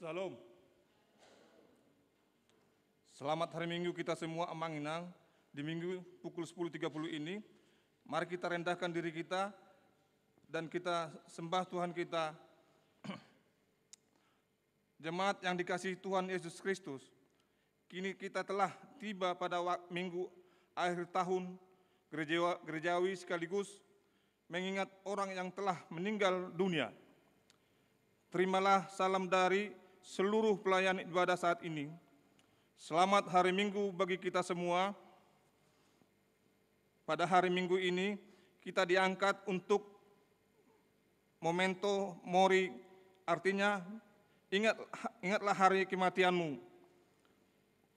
Salam. Selamat hari Minggu kita semua Amanginang. Di Minggu pukul 10.30 ini, mari kita rendahkan diri kita dan kita sembah Tuhan kita. Jemaat yang dikasihi Tuhan Yesus Kristus, kini kita telah tiba pada minggu akhir tahun gerejawi sekaligus mengingat orang yang telah meninggal dunia. Terimalah salam dari seluruh pelayan ibadah saat ini. Selamat hari Minggu bagi kita semua. Pada hari Minggu ini kita diangkat untuk memento mori, artinya ingatlah hari kematianmu.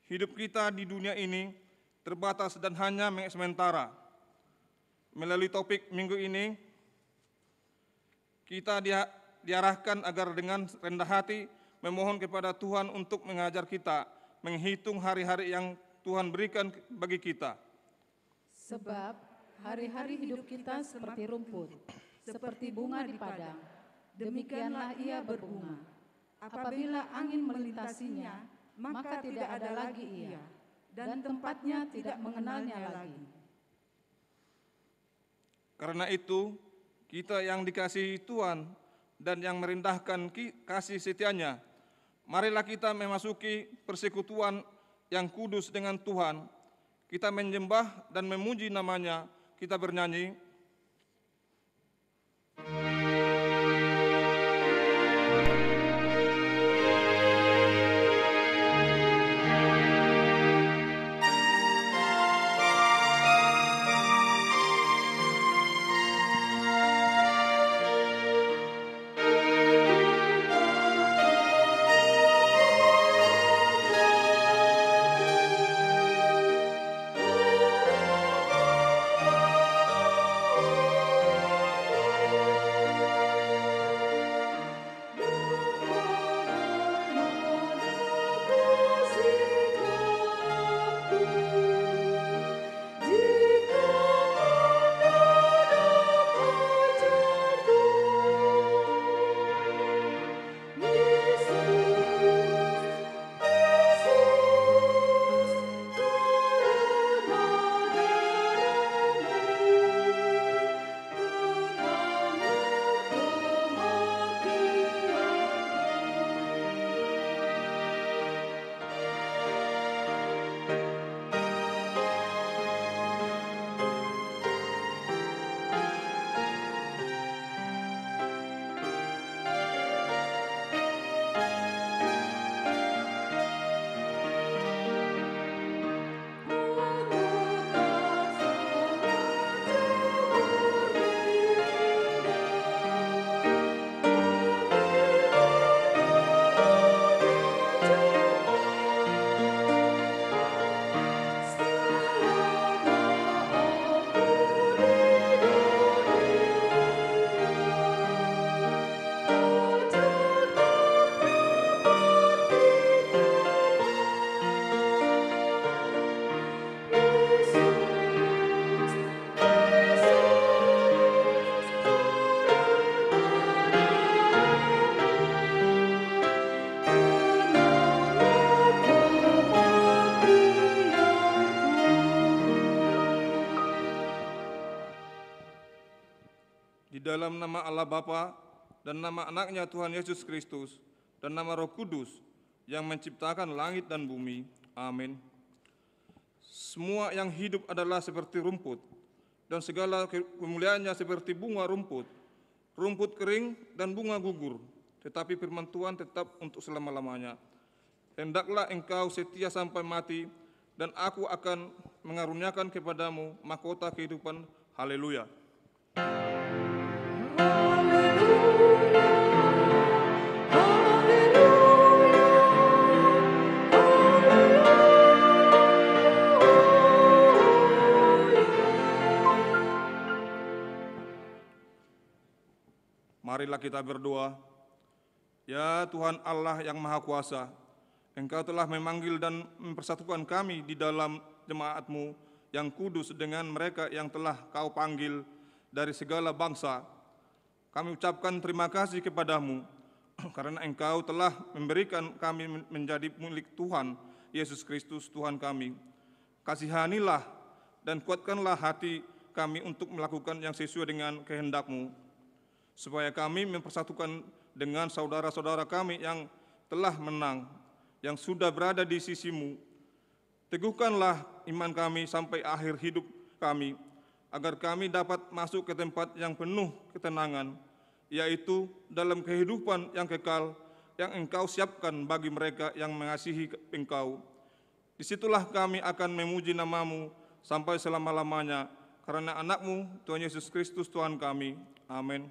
Hidup kita di dunia ini terbatas dan hanya sementara. Melalui topik minggu ini, kita diarahkan agar dengan rendah hati memohon kepada Tuhan untuk mengajar kita menghitung hari-hari yang Tuhan berikan bagi kita. Sebab hari-hari hidup kita seperti rumput, seperti bunga di padang, demikianlah ia berbunga. Apabila angin melintasinya, maka tidak ada lagi ia, dan tempatnya tidak mengenalnya lagi. Karena itu, kita yang dikasihi Tuhan dan yang merendahkan kasih setianya, marilah kita memasuki persekutuan yang kudus dengan Tuhan. Kita menyembah dan memuji namanya, kita bernyanyi. Di dalam nama Allah Bapa dan nama anaknya Tuhan Yesus Kristus dan nama Roh Kudus yang menciptakan langit dan bumi. Amin. Semua yang hidup adalah seperti rumput dan segala kemuliaannya seperti bunga rumput. Rumput kering dan bunga gugur, tetapi firman Tuhan tetap untuk selama-lamanya. Hendaklah engkau setia sampai mati dan aku akan mengaruniakan kepadamu mahkota kehidupan. Haleluya. Marilah kita berdoa. Ya Tuhan Allah yang Maha Kuasa, Engkau telah memanggil dan mempersatukan kami di dalam jemaat-Mu yang kudus dengan mereka yang telah Kau panggil dari segala bangsa. Kami ucapkan terima kasih kepadamu karena Engkau telah memberikan kami menjadi milik Tuhan Yesus Kristus Tuhan kami. Kasihanilah dan kuatkanlah hati kami untuk melakukan yang sesuai dengan kehendak-Mu, supaya kami mempersatukan dengan saudara-saudara kami yang telah menang, yang sudah berada di sisi-Mu. Teguhkanlah iman kami sampai akhir hidup kami, agar kami dapat masuk ke tempat yang penuh ketenangan, yaitu dalam kehidupan yang kekal yang Engkau siapkan bagi mereka yang mengasihi Engkau. Disitulah kami akan memuji nama-Mu sampai selama-lamanya, karena anak-Mu, Tuhan Yesus Kristus Tuhan kami. Amin.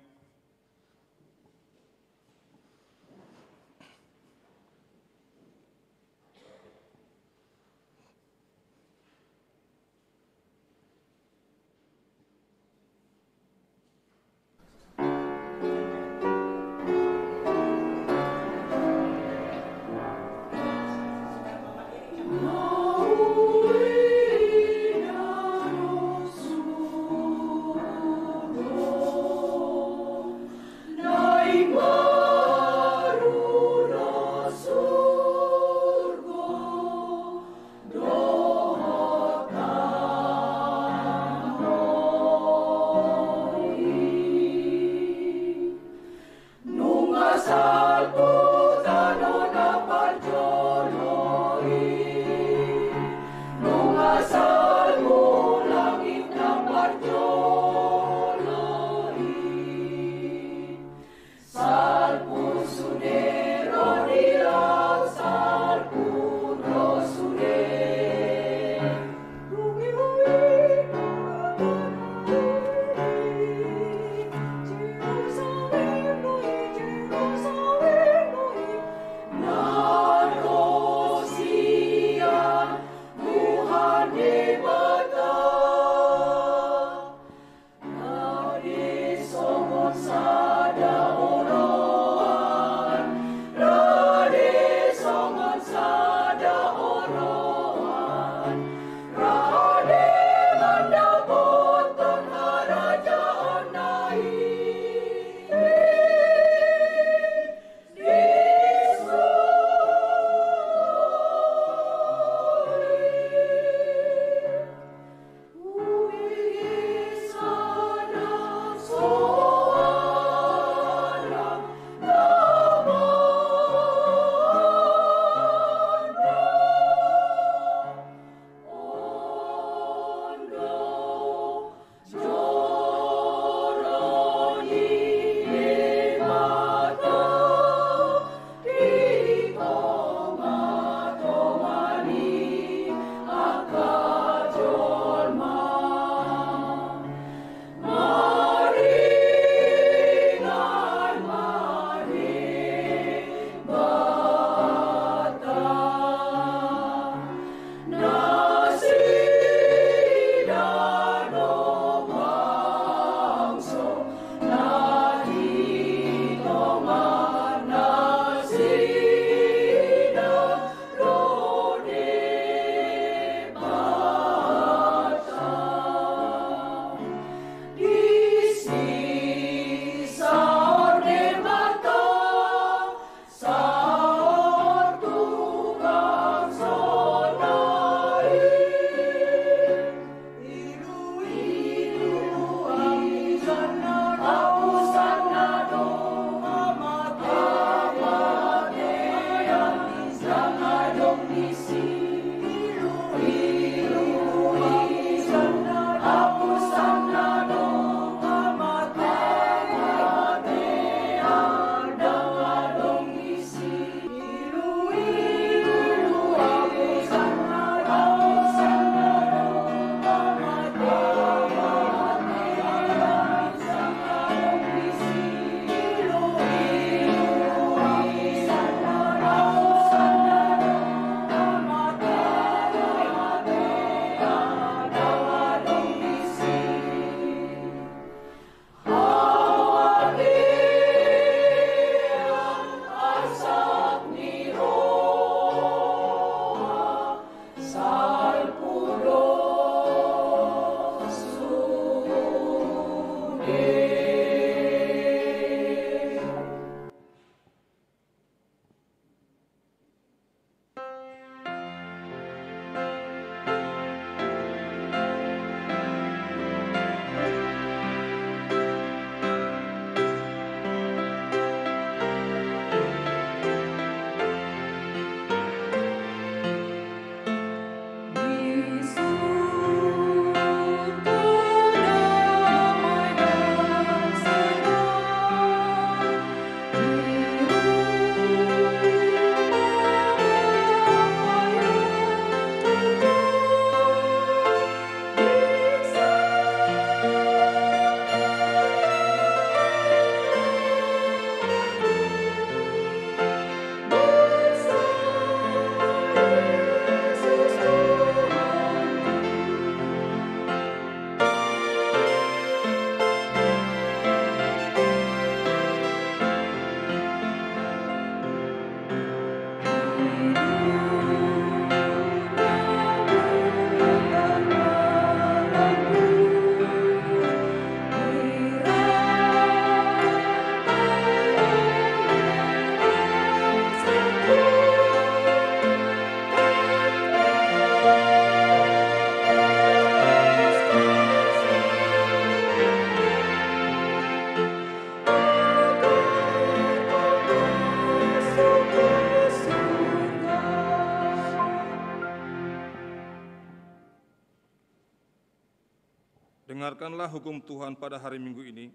hukum Tuhan pada hari Minggu ini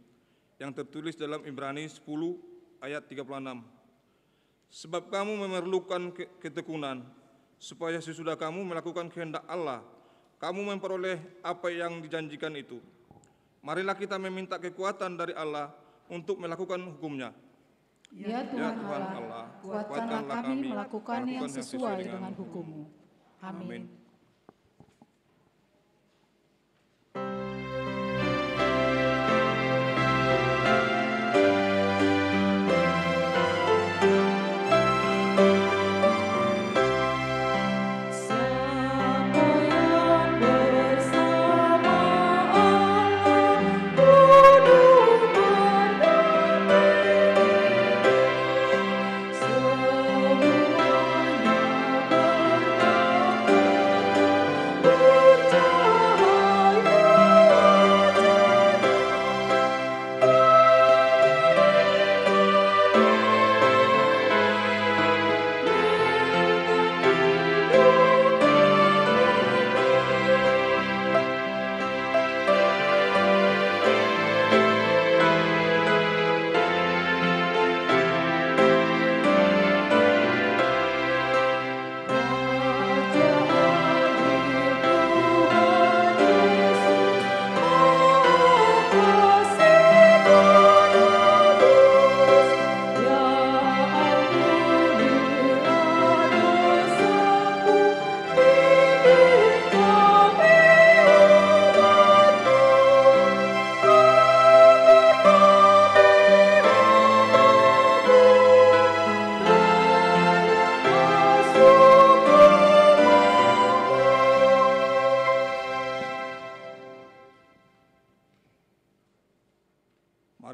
yang tertulis dalam Ibrani 10 ayat 36. Sebab kamu memerlukan ketekunan, supaya sesudah kamu melakukan kehendak Allah, kamu memperoleh apa yang dijanjikan itu. Marilah kita meminta kekuatan dari Allah untuk melakukan hukum-Nya. Ya Tuhan Allah, kuatkanlah kami melakukan yang sesuai dengan hukum-Mu. Amin.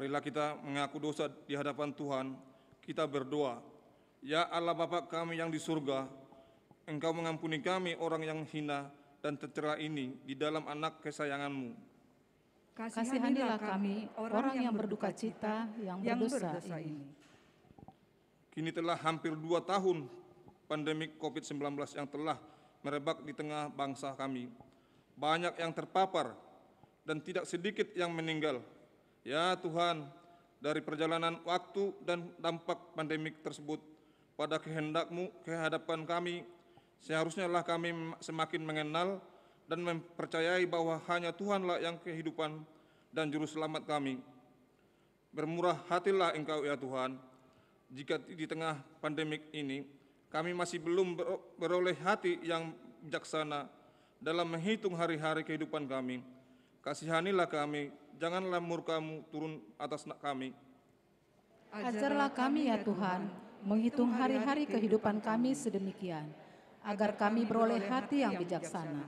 Marilah kita mengaku dosa di hadapan Tuhan. Kita berdoa, ya Allah Bapa kami yang di surga, Engkau mengampuni kami orang yang hina dan tercela ini di dalam anak kesayangan-Mu. Kasihanilah kami orang yang berduka cita, yang berdosa ini. Kini telah hampir 2 tahun pandemi COVID-19 yang telah merebak di tengah bangsa kami. Banyak yang terpapar dan tidak sedikit yang meninggal. Ya Tuhan, dari perjalanan waktu dan dampak pandemik tersebut pada kehendak-Mu ke hadapan kami, seharusnya lah kami semakin mengenal dan mempercayai bahwa hanya Tuhanlah yang kehidupan dan juru selamat kami. Bermurah hatilah Engkau ya Tuhan, jika di tengah pandemik ini kami masih belum beroleh hati yang bijaksana dalam menghitung hari-hari kehidupan kami. Kasihanilah kami, janganlah murka-Mu turun atas kami. Ajarlah kami ya Tuhan, menghitung hari-hari kehidupan kami sedemikian, agar kami beroleh hati yang bijaksana.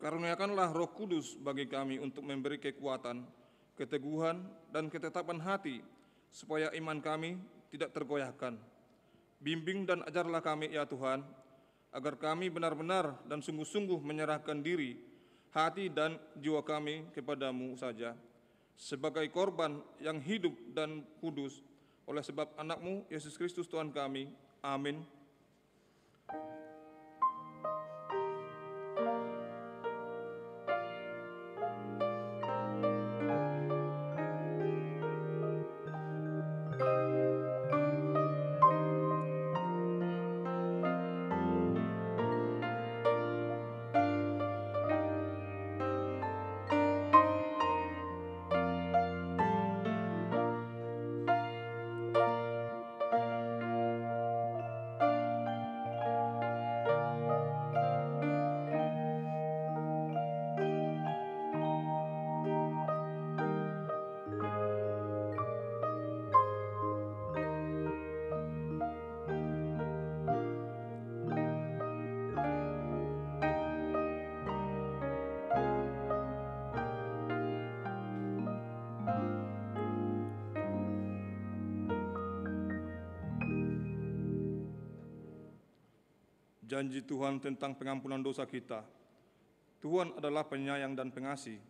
Karuniakanlah Roh Kudus bagi kami untuk memberi kekuatan, keteguhan, dan ketetapan hati, supaya iman kami tidak tergoyahkan. Bimbing dan ajarlah kami ya Tuhan, agar kami benar-benar dan sungguh-sungguh menyerahkan diri, hati dan jiwa kami kepada-Mu saja, sebagai korban yang hidup dan kudus, oleh sebab anak-Mu, Yesus Kristus Tuhan kami. Amin. Janji Tuhan tentang pengampunan dosa kita. Tuhan adalah penyayang dan pengasih,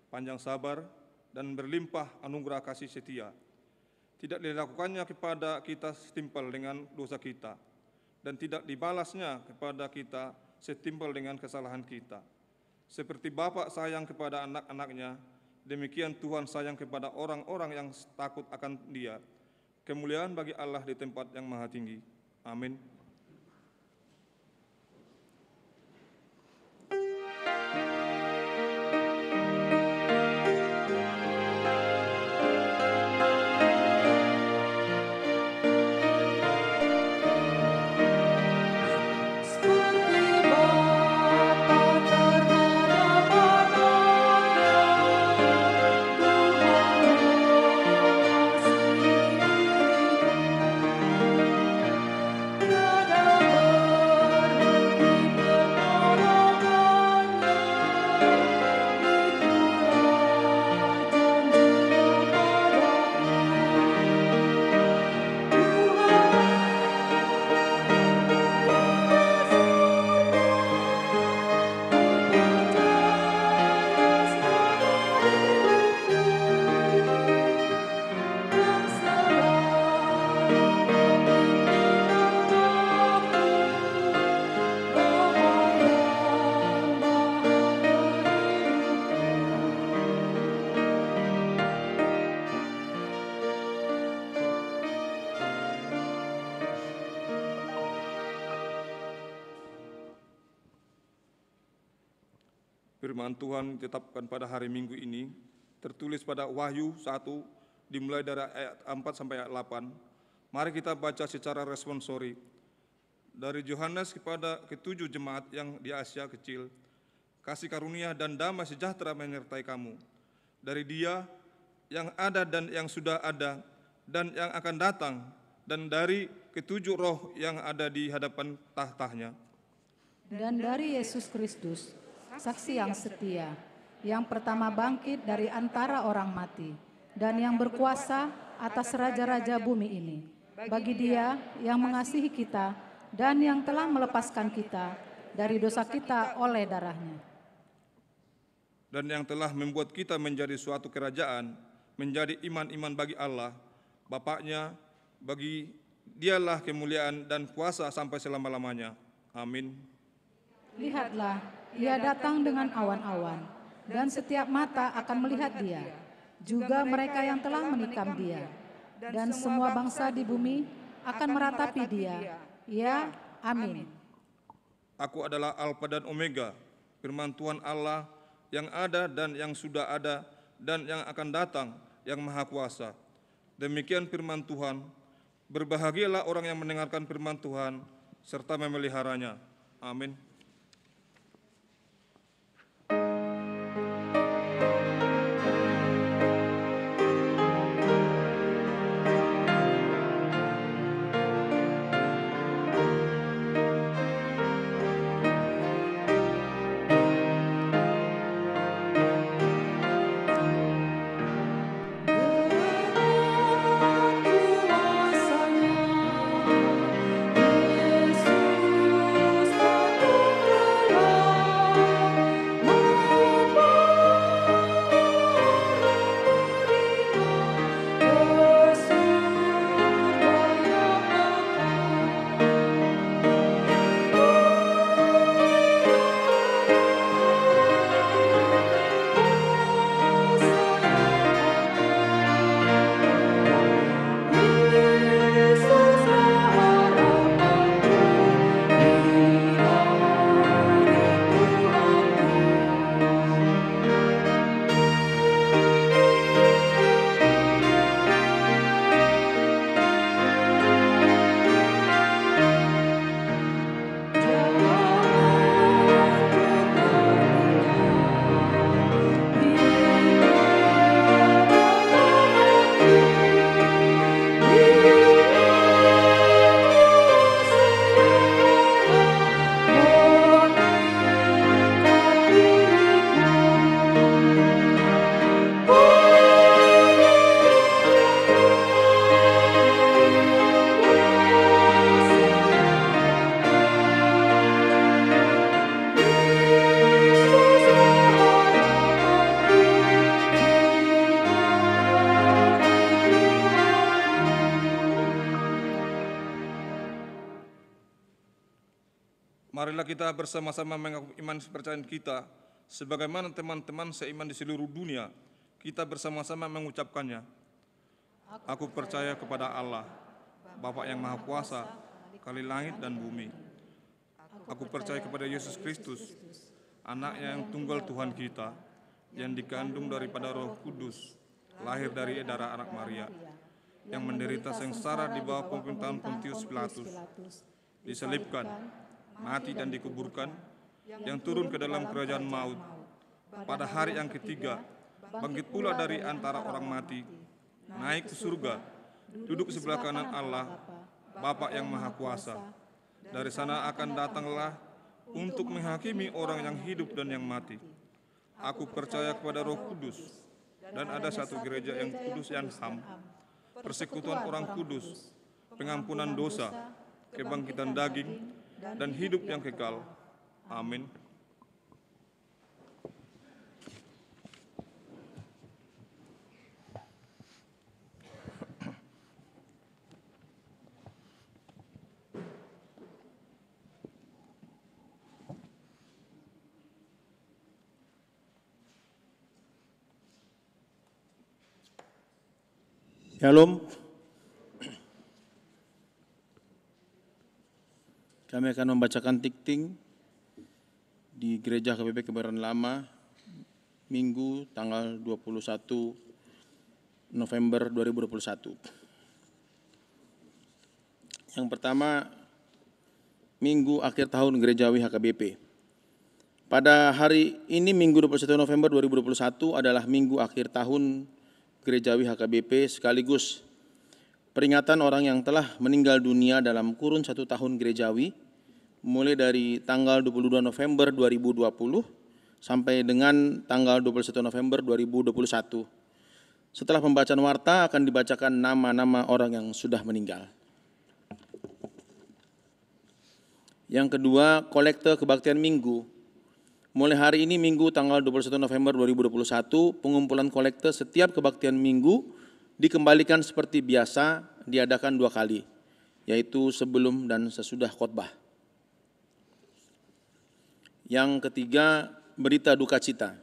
panjang sabar, dan berlimpah anugerah kasih setia. Tidak dilakukannya kepada kita setimpal dengan dosa kita, dan tidak dibalasnya kepada kita setimpal dengan kesalahan kita. Seperti Bapa sayang kepada anak-anaknya, demikian Tuhan sayang kepada orang-orang yang takut akan Dia. Kemuliaan bagi Allah di tempat yang maha tinggi. Amin. Firman Tuhan ditetapkan pada hari Minggu ini, tertulis pada Wahyu 1, dimulai dari ayat 4 sampai ayat 8. Mari kita baca secara responsori. Dari Yohanes kepada ketujuh jemaat yang di Asia Kecil, kasih karunia dan damai sejahtera menyertai kamu. Dari Dia yang ada dan yang sudah ada dan yang akan datang, dan dari ketujuh roh yang ada di hadapan tahtanya. Dan dari Yesus Kristus, saksi yang setia, yang pertama bangkit dari antara orang mati, dan yang berkuasa atas raja-raja bumi ini. Bagi Dia yang mengasihi kita, dan yang telah melepaskan kita dari dosa kita oleh darah-Nya. Dan yang telah membuat kita menjadi suatu kerajaan, menjadi iman-iman bagi Allah, Bapa-Nya, bagi Dialah kemuliaan dan kuasa sampai selama-lamanya. Amin. Lihatlah, Ia datang dengan awan-awan, dan setiap mata akan melihat Dia, juga mereka yang telah menikam Dia, dan semua bangsa di bumi akan meratapi Dia. Ya, amin. Aku adalah Alfa dan Omega, firman Tuhan Allah yang ada dan yang sudah ada dan yang akan datang, yang maha kuasa. Demikian firman Tuhan. Berbahagialah orang yang mendengarkan firman Tuhan serta memeliharanya. Amin. Marilah kita bersama-sama mengaku iman kepercayaan kita sebagaimana teman-teman seiman di seluruh dunia, kita bersama-sama mengucapkannya. Aku percaya kepada Allah, Bapa yang Maha Kuasa, Kali langit dan bumi. Aku percaya kepada Yesus Kristus, Anaknya yang tunggal Tuhan kita, yang dikandung daripada Roh Kudus, lahir dari darah anak Maria, yang menderita sengsara di bawah pemerintahan Pontius Pilatus, disalibkan, mati dan dikuburkan, yang turun ke dalam kerajaan maut, pada hari yang ketiga, bangkit pula dari antara orang mati, naik ke surga, duduk sebelah kanan Allah, Bapa yang Maha Kuasa. Dari sana akan datanglah untuk menghakimi orang yang hidup dan yang mati. Aku percaya kepada Roh Kudus, dan ada satu gereja yang kudus yang ham, persekutuan orang kudus, pengampunan dosa, kebangkitan daging, dan hidup yang kekal. Amin. Shalom. Kami akan membacakan tikting di Gereja HKBP Kebayoran Lama, Minggu tanggal 21 November 2021. Yang pertama, Minggu akhir tahun Gerejawi HKBP. Pada hari ini, Minggu 21 November 2021 adalah Minggu akhir tahun Gerejawi HKBP sekaligus peringatan orang yang telah meninggal dunia dalam kurun 1 tahun gerejawi, mulai dari tanggal 22 November 2020 sampai dengan tanggal 21 November 2021. Setelah pembacaan warta akan dibacakan nama-nama orang yang sudah meninggal. Yang kedua, kolekte kebaktian Minggu. Mulai hari ini Minggu tanggal 21 November 2021, pengumpulan kolekte setiap kebaktian Minggu dikembalikan seperti biasa, diadakan 2 kali, yaitu sebelum dan sesudah khotbah. Yang ketiga, berita duka cita.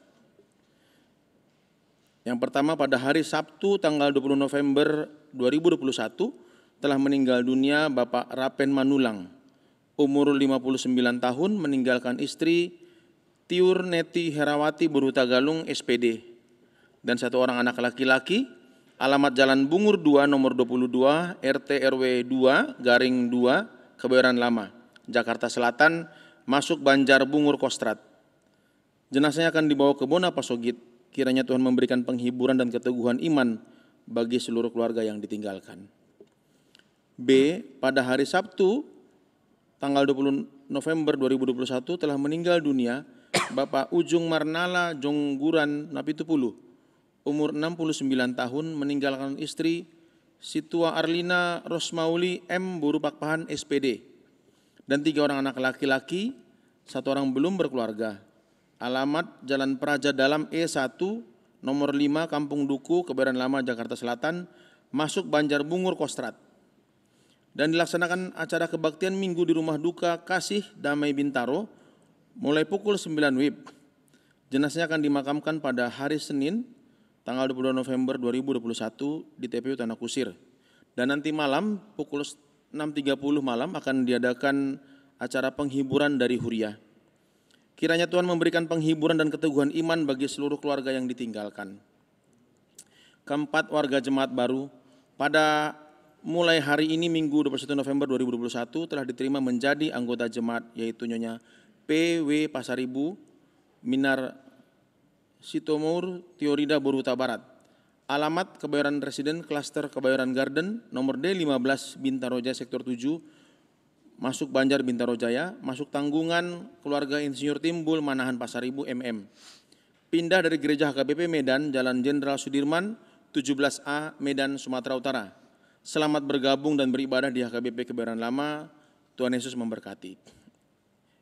Yang pertama, pada hari Sabtu tanggal 20 November 2021 telah meninggal dunia Bapak Rapen Manulang, umur 59 tahun, meninggalkan istri Tiur Neti Herawati Berutagalung SPD, dan 1 orang anak laki-laki, alamat Jalan Bungur 2 nomor 22 RT RW 2 garing 2 Kebayoran Lama, Jakarta Selatan, masuk Banjar Bungur Kostrat. Jenazahnya akan dibawa ke Bona Pasogit. Kiranya Tuhan memberikan penghiburan dan keteguhan iman bagi seluruh keluarga yang ditinggalkan. B. Pada hari Sabtu tanggal 20 November 2021 telah meninggal dunia Bapak Ujung Marnala Jongguran Napitupulu, umur 69 tahun, meninggalkan istri Situa Arlina Rosmauli M. Burupakpahan SPD, dan 3 orang anak laki-laki, 1 orang belum berkeluarga. Alamat Jalan Praja Dalam E1 nomor 5 Kampung Duku, Kebayoran Lama, Jakarta Selatan, masuk Banjar Bungur Kostrat. Dan dilaksanakan acara kebaktian Minggu di Rumah Duka Kasih Damai Bintaro mulai pukul 9 WIB. Jenazahnya akan dimakamkan pada hari Senin tanggal 22 November 2021 di TPU Tanah Kusir. Dan nanti malam pukul 6.30 malam akan diadakan acara penghiburan dari Huria. Kiranya Tuhan memberikan penghiburan dan keteguhan iman bagi seluruh keluarga yang ditinggalkan. Keempat, warga jemaat baru. Pada mulai hari ini Minggu 21 November 2021 telah diterima menjadi anggota jemaat, yaitu Nyonya P.W. Pasaribu, Minar Sitomur, Tiorida Boruta Barat. Alamat Kebayoran Residen Klaster Kebayoran Garden, nomor D15 Bintaroja Sektor 7, masuk Banjar Bintarojaya, masuk tanggungan keluarga Insinyur Timbul Manahan Pasaribu MM. Pindah dari Gereja HKBP Medan, Jalan Jenderal Sudirman, 17A, Medan, Sumatera Utara. Selamat bergabung dan beribadah di HKBP Kebayoran Lama. Tuhan Yesus memberkati.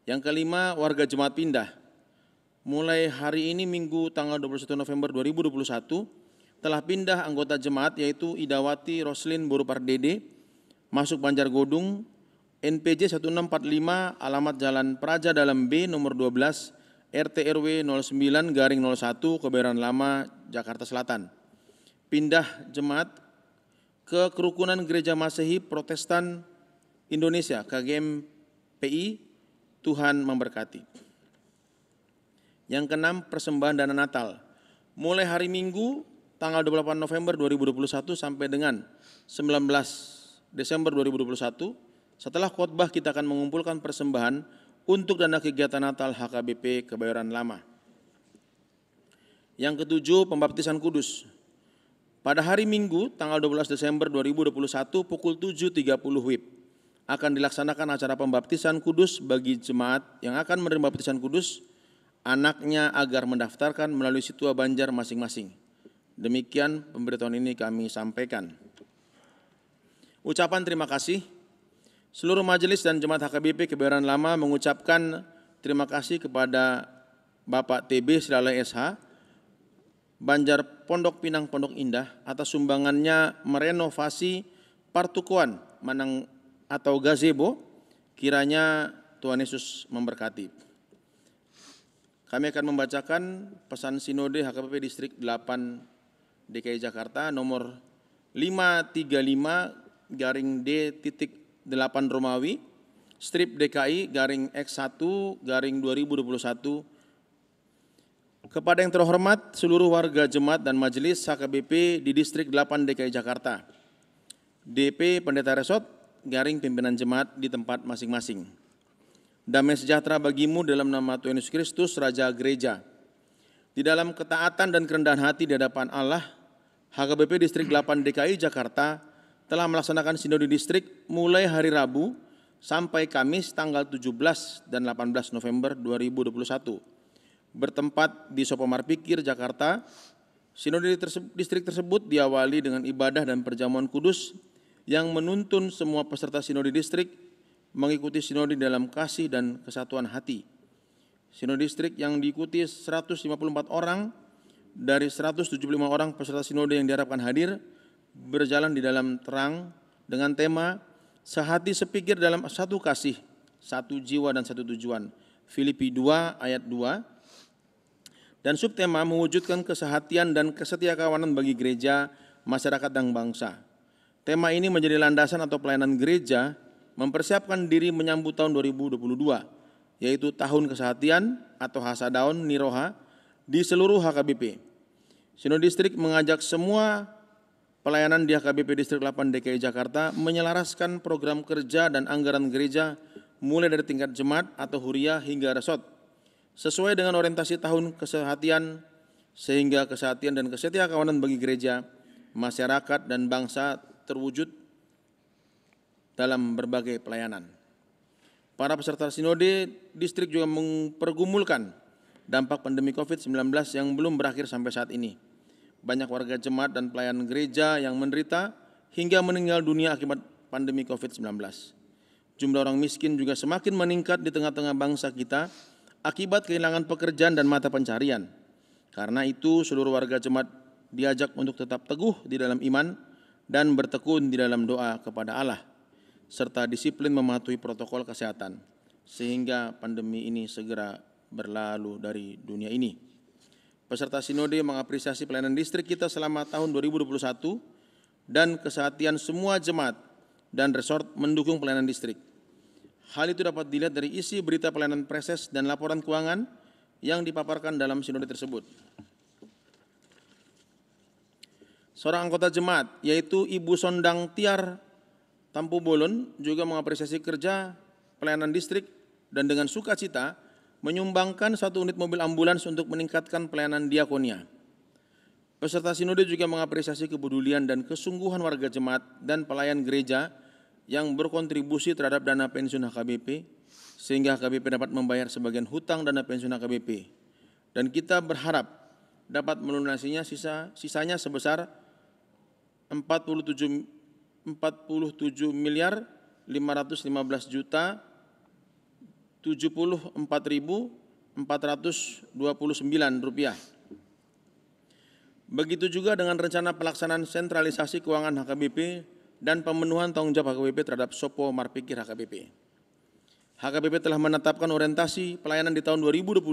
Yang kelima, warga jemaat pindah. Mulai hari ini Minggu tanggal 21 November 2021 telah pindah anggota jemaat, yaitu Idawati Roslin Borupardede, masuk Banjar Godung, NPJ 1645, alamat Jalan Praja Dalam B nomor 12 RT RW 09/01 Kebayoran Lama, Jakarta Selatan. Pindah jemaat ke Kerukunan Gereja Masehi Protestan Indonesia KGMPI. Tuhan memberkati. Yang keenam, persembahan dana Natal. Mulai hari Minggu tanggal 28 November 2021 sampai dengan 19 Desember 2021, setelah khotbah kita akan mengumpulkan persembahan untuk dana kegiatan Natal HKBP Kebayoran Lama. Yang ketujuh, pembaptisan kudus. Pada hari Minggu tanggal 12 Desember 2021 pukul 7.30 WIB akan dilaksanakan acara pembaptisan kudus bagi jemaat yang akan menerima baptisan kudus anaknya agar mendaftarkan melalui Situa Banjar masing-masing. Demikian pemberitahuan ini kami sampaikan. Ucapan terima kasih. Seluruh majelis dan jemaat HKBP Kebayoran Lama mengucapkan terima kasih kepada Bapak TB Silalai SH, Banjar Pondok Pinang Pondok Indah atas sumbangannya merenovasi Partukuan Manang atau gazebo. Kiranya Tuhan Yesus memberkati. Kami akan membacakan pesan Sinode HKBP Distrik 8 DKI Jakarta nomor 535-D.8 Romawi strip DKI X1-2021 kepada yang terhormat seluruh warga jemaat dan majelis HKBP di Distrik 8 DKI Jakarta. DP Pendeta Resort pimpinan jemaat di tempat masing-masing. Damai sejahtera bagimu dalam nama Tuhan Yesus Kristus, Raja Gereja. Di dalam ketaatan dan kerendahan hati di hadapan Allah, HKBP Distrik 8 DKI Jakarta telah melaksanakan sinode distrik mulai hari Rabu sampai Kamis tanggal 17 dan 18 November 2021. Bertempat di Sopomar Pikir, Jakarta, sinode distrik tersebut diawali dengan ibadah dan perjamuan kudus yang menuntun semua peserta sinode distrik mengikuti sinode dalam kasih dan kesatuan hati. Sinode distrik yang diikuti 154 orang dari 175 orang peserta sinode yang diharapkan hadir berjalan di dalam terang dengan tema sehati sepikir dalam satu kasih, satu jiwa dan satu tujuan. Filipi 2 ayat 2. Dan subtema mewujudkan kesehatian dan kesetiakawanan bagi gereja, masyarakat dan bangsa. Tema ini menjadi landasan atau pelayanan gereja mempersiapkan diri menyambut tahun 2022, yaitu tahun kesehatian atau Hasadaun Niroha di seluruh HKBP. Sinode distrik mengajak semua pelayanan di HKBP Distrik 8 DKI Jakarta menyelaraskan program kerja dan anggaran gereja mulai dari tingkat jemaat atau huriah hingga resort, sesuai dengan orientasi tahun kesehatian, sehingga kesehatian dan kesetiakawanan bagi gereja, masyarakat dan bangsa terwujud dalam berbagai pelayanan. Para peserta sinode distrik juga mempergumulkan dampak pandemi COVID-19 yang belum berakhir sampai saat ini. Banyak warga jemaat dan pelayan gereja yang menderita hingga meninggal dunia akibat pandemi COVID-19. Jumlah orang miskin juga semakin meningkat di tengah-tengah bangsa kita akibat kehilangan pekerjaan dan mata pencarian. Karena itu seluruh warga jemaat diajak untuk tetap teguh di dalam iman dan bertekun di dalam doa kepada Allah, serta disiplin mematuhi protokol kesehatan, sehingga pandemi ini segera berlalu dari dunia ini. Peserta sinode mengapresiasi pelayanan distrik kita selama tahun 2021 dan kesehatian semua jemaat dan resort mendukung pelayanan distrik. Hal itu dapat dilihat dari isi berita pelayanan preses dan laporan keuangan yang dipaparkan dalam sinode tersebut. Seorang anggota jemaat, yaitu Ibu Sondang Tiar Tampu Bolon, juga mengapresiasi kerja pelayanan distrik dan dengan sukacita menyumbangkan 1 unit mobil ambulans untuk meningkatkan pelayanan diakonia. Peserta sinode juga mengapresiasi kepedulian dan kesungguhan warga jemaat dan pelayan gereja yang berkontribusi terhadap dana pensiun HKBP, sehingga HKBP dapat membayar sebagian hutang dana pensiun HKBP. Dan kita berharap dapat melunasinya sisanya sebesar 47 miliar 515 juta 74.429 rupiah. Begitu juga dengan rencana pelaksanaan sentralisasi keuangan HKBP dan pemenuhan tanggung jawab HKBP terhadap Sopo Marpikir HKBP. HKBP telah menetapkan orientasi pelayanan di tahun 2022,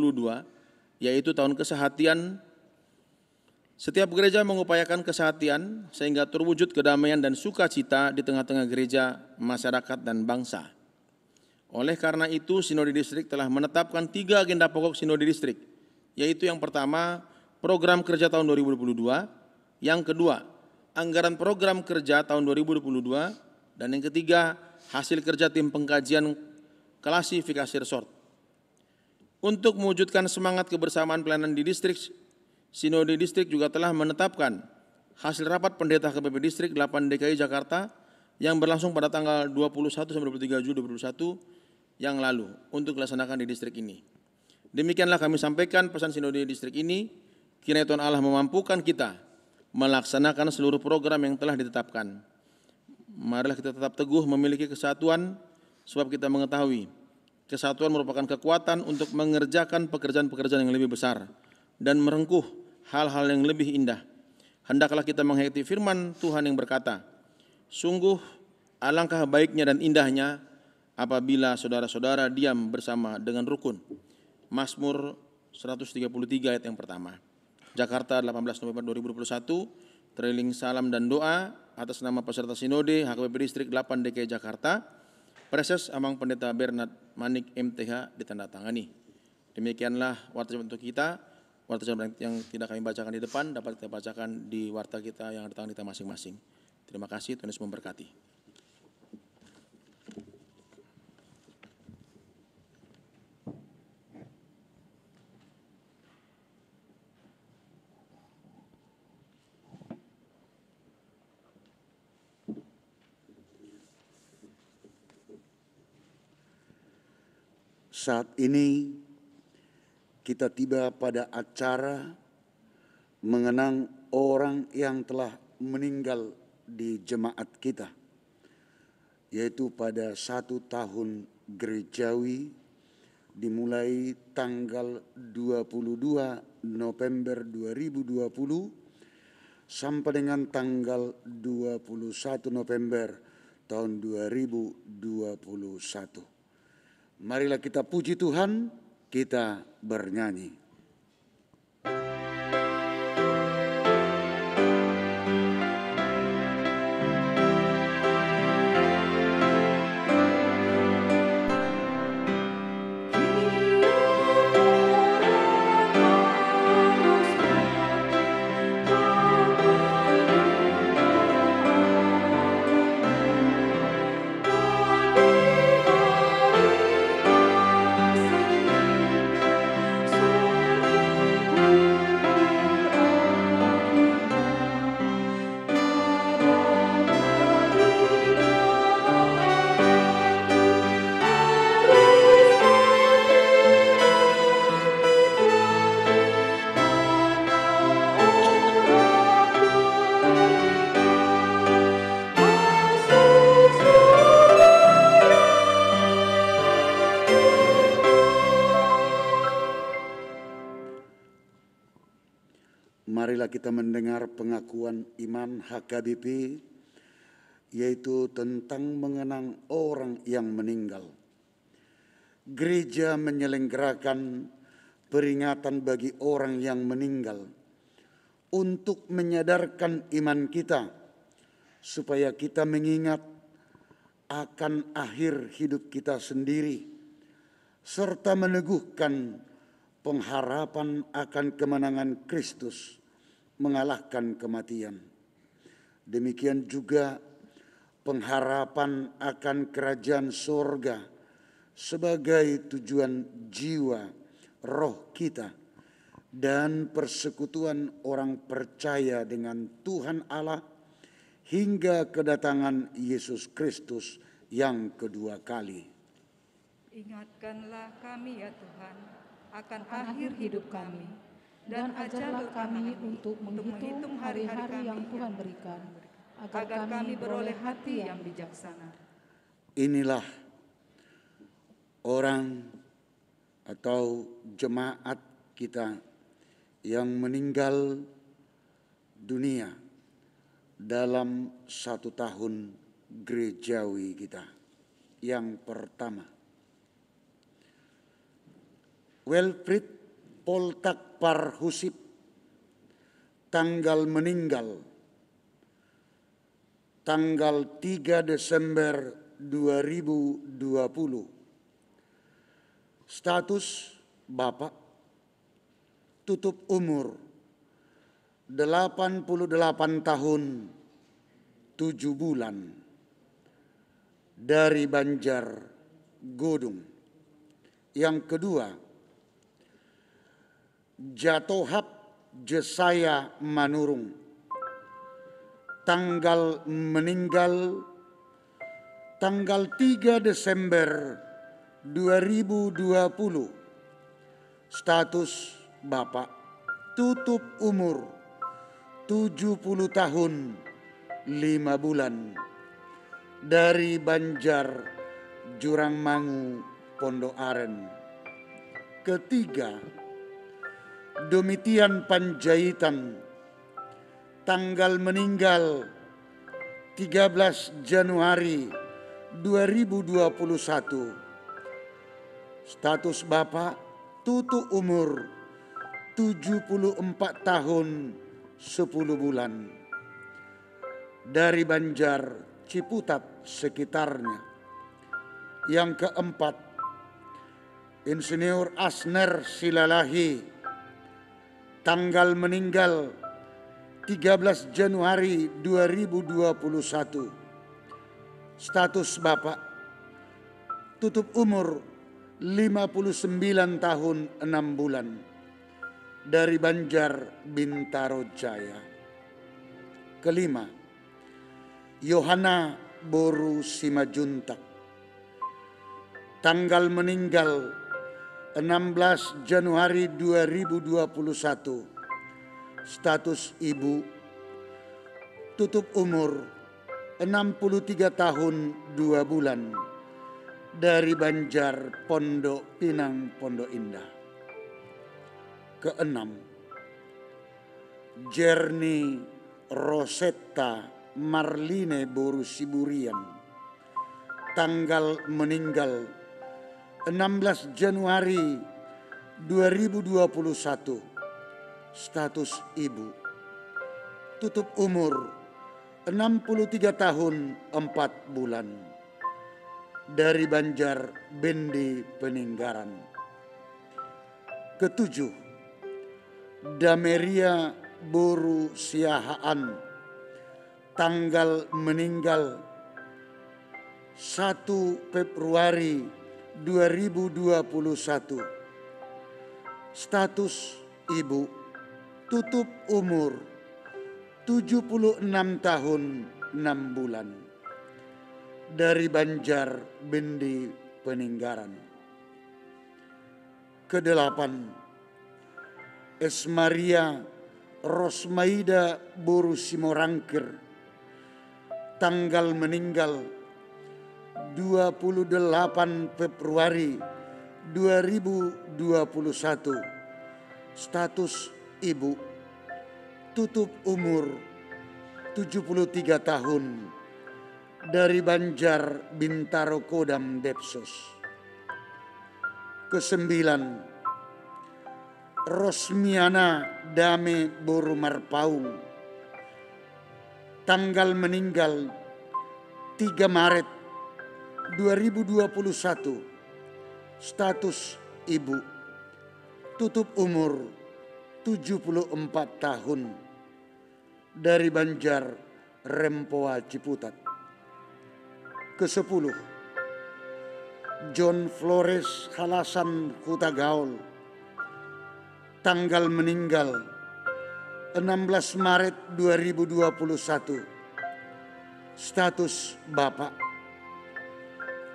yaitu tahun kesehatian. Setiap gereja mengupayakan kesehatian sehingga terwujud kedamaian dan sukacita di tengah-tengah gereja, masyarakat, dan bangsa. Oleh karena itu, Sinode Distrik telah menetapkan 3 agenda pokok Sinode Distrik, yaitu yang pertama, program kerja tahun 2022, yang kedua, anggaran program kerja tahun 2022, dan yang ketiga, hasil kerja tim pengkajian klasifikasi resort. Untuk mewujudkan semangat kebersamaan pelayanan di distrik, Sinode Distrik juga telah menetapkan hasil rapat pendeta HKBP Distrik 8 DKI Jakarta yang berlangsung pada tanggal 21 sampai 23 Juli 2021 yang lalu untuk dilaksanakan di distrik ini. Demikianlah kami sampaikan pesan Sinode Distrik ini, kiranya Tuhan Allah memampukan kita melaksanakan seluruh program yang telah ditetapkan. Marilah kita tetap teguh memiliki kesatuan, sebab kita mengetahui kesatuan merupakan kekuatan untuk mengerjakan pekerjaan-pekerjaan yang lebih besar dan merengkuh hal-hal yang lebih indah. Hendaklah kita menghayati firman Tuhan yang berkata, sungguh alangkah baiknya dan indahnya apabila saudara-saudara diam bersama dengan rukun. Mazmur 133 ayat yang pertama. Jakarta 18 November 2021, trailing salam dan doa atas nama peserta Sinode HKBP Distrik 8 DKI Jakarta, Preses Amang Pendeta Bernard Manik MTH ditandatangani. Demikianlah warta untuk kita. Warta yang tidak kami bacakan di depan dapat kita bacakan di warta kita yang ada tangan kita masing-masing. Terima kasih, Tuhan Yesus memberkati. Saat ini kita tiba pada acara mengenang orang yang telah meninggal di jemaat kita, yaitu pada 1 tahun gerejawi dimulai tanggal 22 November 2020 sampai dengan tanggal 21 November tahun 2021. Marilah kita puji Tuhan, kita bernyanyi. Marilah kita mendengar pengakuan iman HKBP, yaitu tentang mengenang orang yang meninggal. Gereja menyelenggarakan peringatan bagi orang yang meninggal untuk menyadarkan iman kita, supaya kita mengingat akan akhir hidup kita sendiri, serta meneguhkan pengharapan akan kemenangan Kristus mengalahkan kematian. Demikian juga pengharapan akan kerajaan sorga sebagai tujuan jiwa roh kita dan persekutuan orang percaya dengan Tuhan Allah hingga kedatangan Yesus Kristus yang kedua kali. Ingatkanlah kami ya Tuhan akan akhir hidup kami, dan ajarlah kami untuk menghitung hari-hari yang Tuhan berikan, agar kami beroleh hati yang bijaksana. Inilah orang atau jemaat kita yang meninggal dunia dalam 1 tahun gerejawi kita. Yang pertama, Wilfried Poltak Parhusip, tanggal meninggal tanggal 3 Desember 2020. Status Bapak, tutup umur 88 tahun 7 bulan, dari Banjar Godung. Yang kedua, Jatohap Jesaya Manurung, tanggal meninggal tanggal 3 Desember 2020. Status Bapak, tutup umur 70 tahun 5 bulan, dari Banjar Jurangmangu, Pondok Aren. Ketiga, Domitian Panjaitan, tanggal meninggal 13 Januari 2021. Status Bapak, tutup umur 74 tahun 10 bulan, dari Banjar Ciputat sekitarnya. Yang keempat, Insinyur Asner Silalahi, tanggal meninggal 13 Januari 2021. Status Bapak, tutup umur 59 tahun 6 bulan, dari Banjar Bintaro Jaya. Kelima, Yohana Boru Simajuntak, tanggal meninggal 16 Januari 2021. Status Ibu, tutup umur 63 tahun 2 bulan, dari Banjar Pondok Pinang, Pondok Indah. Keenam, Jerni Rosetta Marline Boru Siburian, tanggal meninggal 16 Januari 2021. Status Ibu, tutup umur 63 tahun 4 bulan, dari Banjar Bendi Peninggaran. Ketujuh, Dameria Boru Siahaan, tanggal meninggal 1 Februari 2021. Status Ibu, tutup umur 76 tahun 6 bulan, dari Banjar Bendi Peninggaran. Kedelapan, Esmaria Rosmaida Boru Simorangkir, tanggal meninggal 28 Februari 2021. Status Ibu, tutup umur 73 tahun, dari Banjar Bintaro Kodam Depsos. Kesembilan, Rosmiana Dame Boru Marpaung, tanggal meninggal 3 Maret 2021. Status Ibu, tutup umur 74 tahun, dari Banjar Rempoa Ciputat. Kesepuluh, John Flores Halasan Hutagaul, tanggal meninggal 16 Maret 2021. Status Bapak,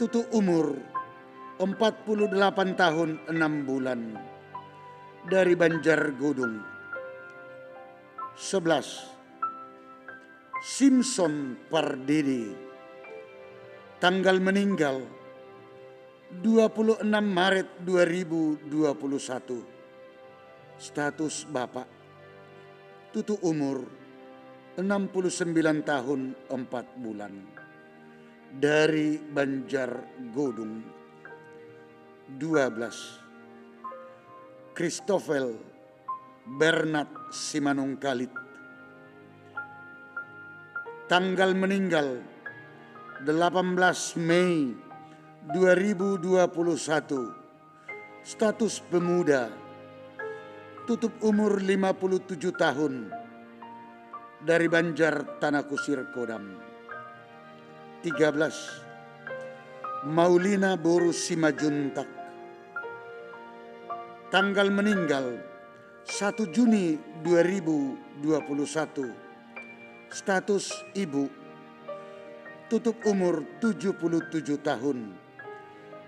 tutup umur 48 tahun 6 bulan, dari Banjar Godung. 11, Simpson Pardidi, tanggal meninggal 26 Maret 2021. Status Bapak, tutup umur 69 tahun 4 bulan, dari Banjar Godung. 12, Christoffel Bernard Simanungkalit. Tanggal meninggal 18 Mei 2021. Status pemuda. Tutup umur 57 tahun. Dari Banjar Tanah Kusir Kodam. 13. Maulina Boru Simajuntak. Tanggal meninggal 1 Juni 2021. Status ibu. Tutup umur 77 tahun.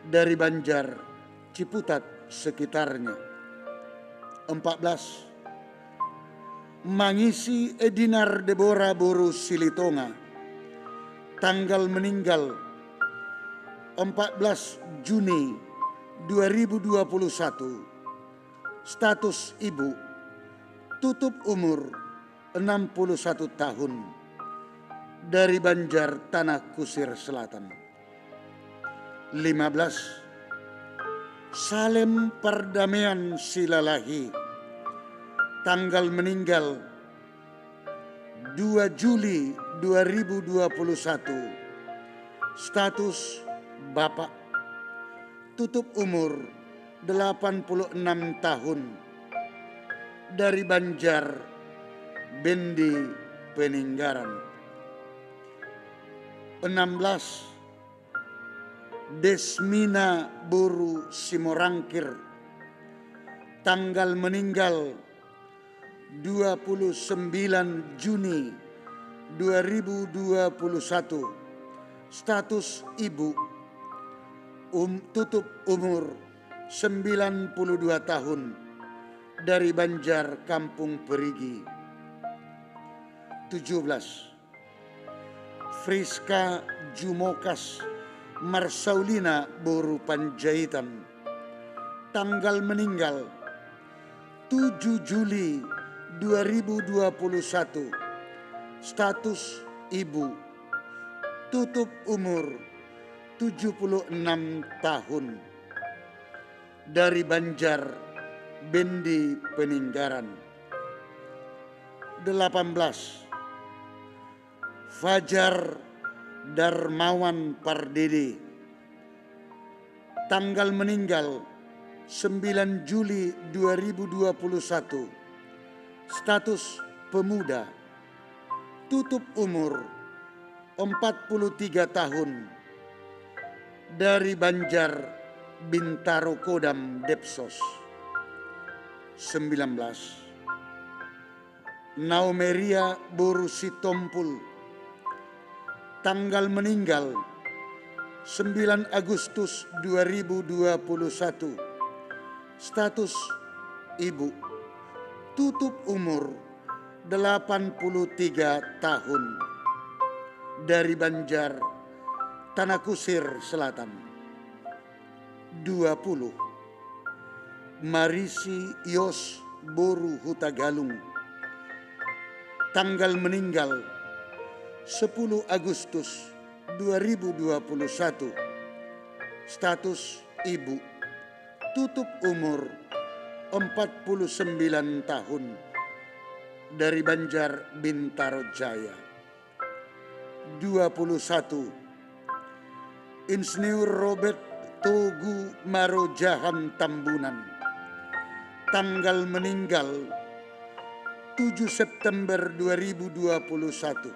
Dari Banjar, Ciputat sekitarnya. 14. Mangisi Edinar Deborah Boru Silitonga. Tanggal meninggal 14 Juni 2021. Status ibu. Tutup umur 61 tahun. Dari Banjar Tanah Kusir Selatan. 15. Salem Pardamaian Silalahi. Tanggal meninggal 2 Juli 2021. Status bapak. Tutup umur 86 tahun. Dari Banjar Bendi Peninggaran. 16. Desmina Boru Simorangkir. Tanggal meninggal 29 Juni 2021. Status ibu. Tutup umur 92 tahun. Dari Banjar Kampung Perigi. 17. Friska Jumokas Marsaulina Boru Panjaitan. Tanggal meninggal 7 Juli 2021. Status ibu. Tutup umur 76 tahun. Dari Banjar Bendi Peninggaran. 18. Fajar Darmawan Pardede. Tanggal meninggal 9 Juli 2021. Status pemuda. Tutup umur 43 tahun. Dari Banjar Bintaro Kodam Depsos. 19. Naumeria Boru Sitompul. Tanggal meninggal 9 Agustus 2021. Status ibu. Tutup umur 83 tahun. Dari Banjar Tanah Kusir Selatan. 20. Marisi Yos Boru Hutagalung. Tanggal meninggal 10 Agustus 2021. Status ibu. Tutup umur 49 tahun. Dari Banjar Bintaro Jaya. 21. Insinyur Robert Togu Marojahan Tambunan. Tanggal meninggal 7 September 2021.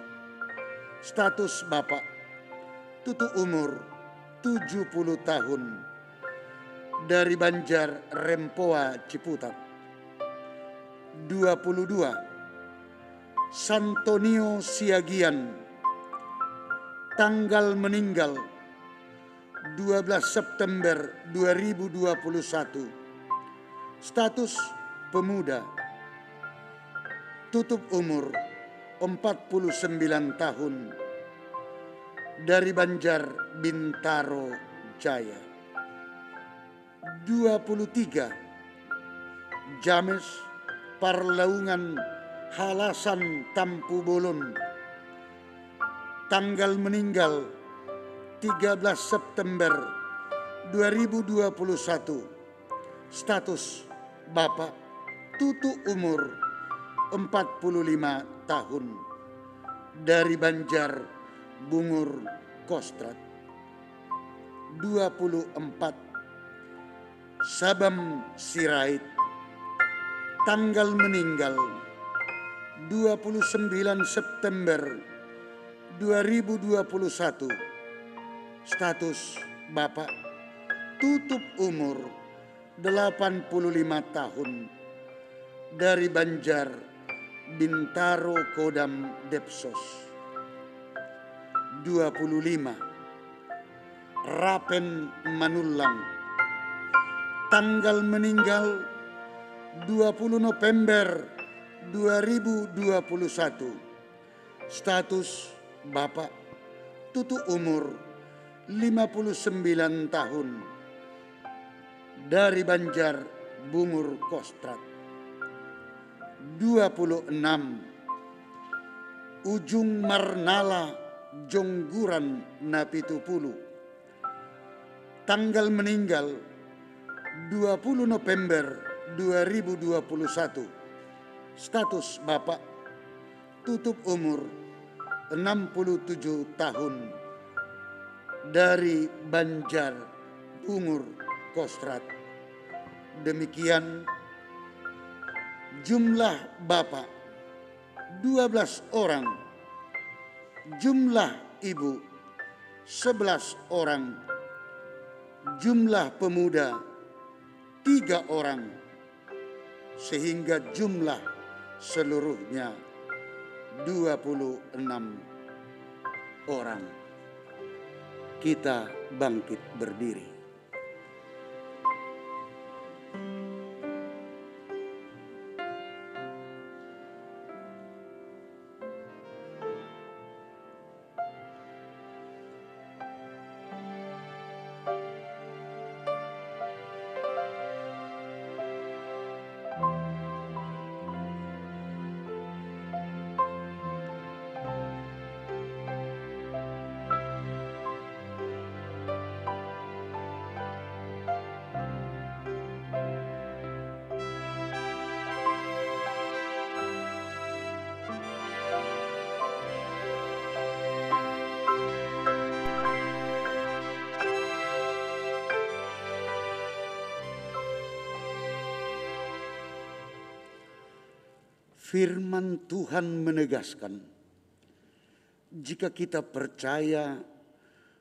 Status bapak. Tutup umur 70 tahun. Dari Banjar Rempoa Ciputat. 22. Santonio Siagian. Tanggal meninggal 12 September 2021. Status pemuda. Tutup umur 49 tahun. Dari Banjar Bintaro Jaya. 23. James Parlaungan Halasan Tampu Bolon. Tanggal meninggal 13 September 2021. Status Bapak Tutu umur 45 tahun dari Banjar Bungur Kostrad. 24 Sabam Sirait, tanggal meninggal 29 September 2021. Status Bapak tutup umur 85 tahun dari Banjar Bintaro Kodam Depsos. 25 Rapen Manulang, tanggal meninggal 20 November 2021. Status Bapak tutu umur 59 tahun dari Banjar Bungur Kostrad. 26 Ujung Marnala Jongguran Napitupulu, tanggal meninggal 20 November 2021. Status Bapak tutup umur 67 tahun dari Banjar Bungur Kostrad. Demikian jumlah Bapak 12 orang, jumlah Ibu 11 orang, jumlah pemuda 3 orang, sehingga jumlah seluruhnya 26 orang. Kita bangkit berdiri. Firman Tuhan menegaskan, jika kita percaya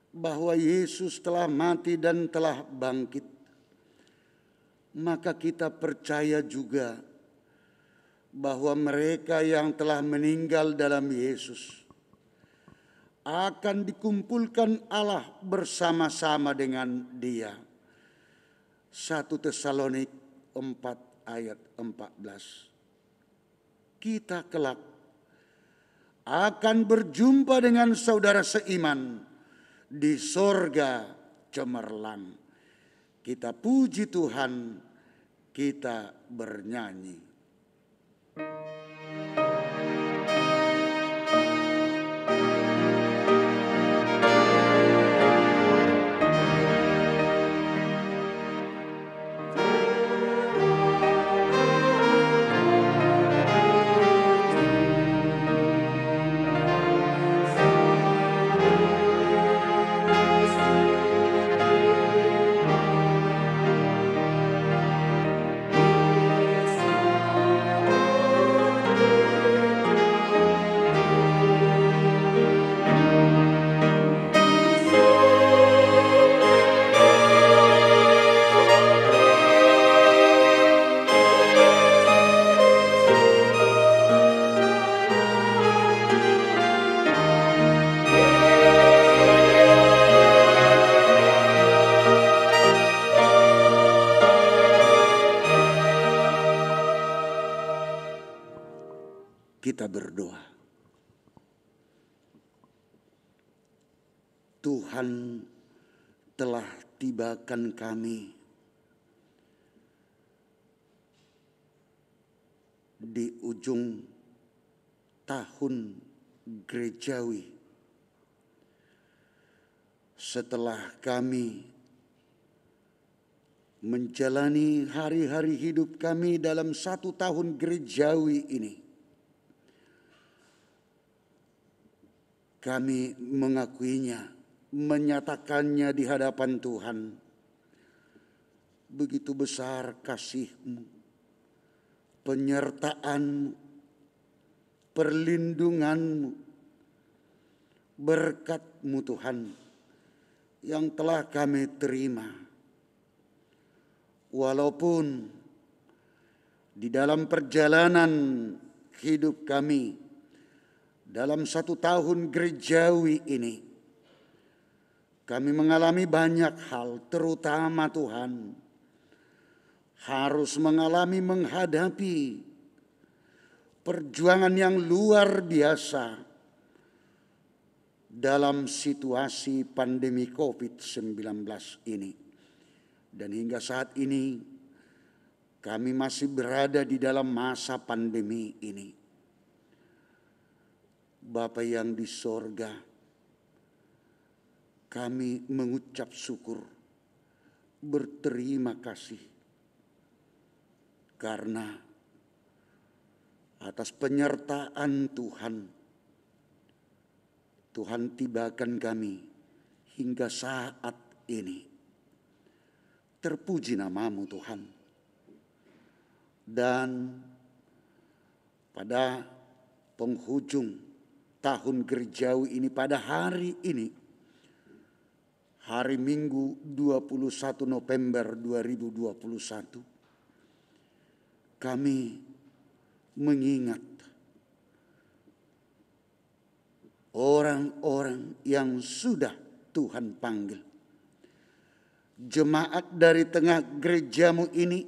bahwa Yesus telah mati dan telah bangkit, maka kita percaya juga bahwa mereka yang telah meninggal dalam Yesus akan dikumpulkan Allah bersama-sama dengan Dia. 1 Tesalonik 4 ayat 14. Kita kelak akan berjumpa dengan saudara seiman di sorga cemerlang. Kita puji Tuhan, kita bernyanyi. Kita berdoa. Tuhan telah tibakan kami di ujung tahun gerejawi setelah kami menjalani hari-hari hidup kami dalam 1 tahun gerejawi ini, kami mengakuinya, menyatakannya di hadapan Tuhan. Begitu besar kasih-Mu, penyertaan-Mu, perlindungan-Mu, berkat-Mu Tuhan yang telah kami terima. Walaupun di dalam perjalanan hidup kami dalam 1 tahun gerejawi ini, kami mengalami banyak hal, terutama Tuhan harus menghadapi perjuangan yang luar biasa dalam situasi pandemi COVID-19 ini. Dan hingga saat ini kami masih berada di dalam masa pandemi ini. Bapa yang di sorga, kami mengucap syukur, berterima kasih karena atas penyertaan Tuhan, Tuhan tibakan kami hingga saat ini. Terpuji nama-Mu Tuhan. Dan pada penghujung tahun gerejawi ini, pada hari ini, hari Minggu 21 November 2021, kami mengingat orang-orang yang sudah Tuhan panggil. Jemaat dari tengah gereja-Mu ini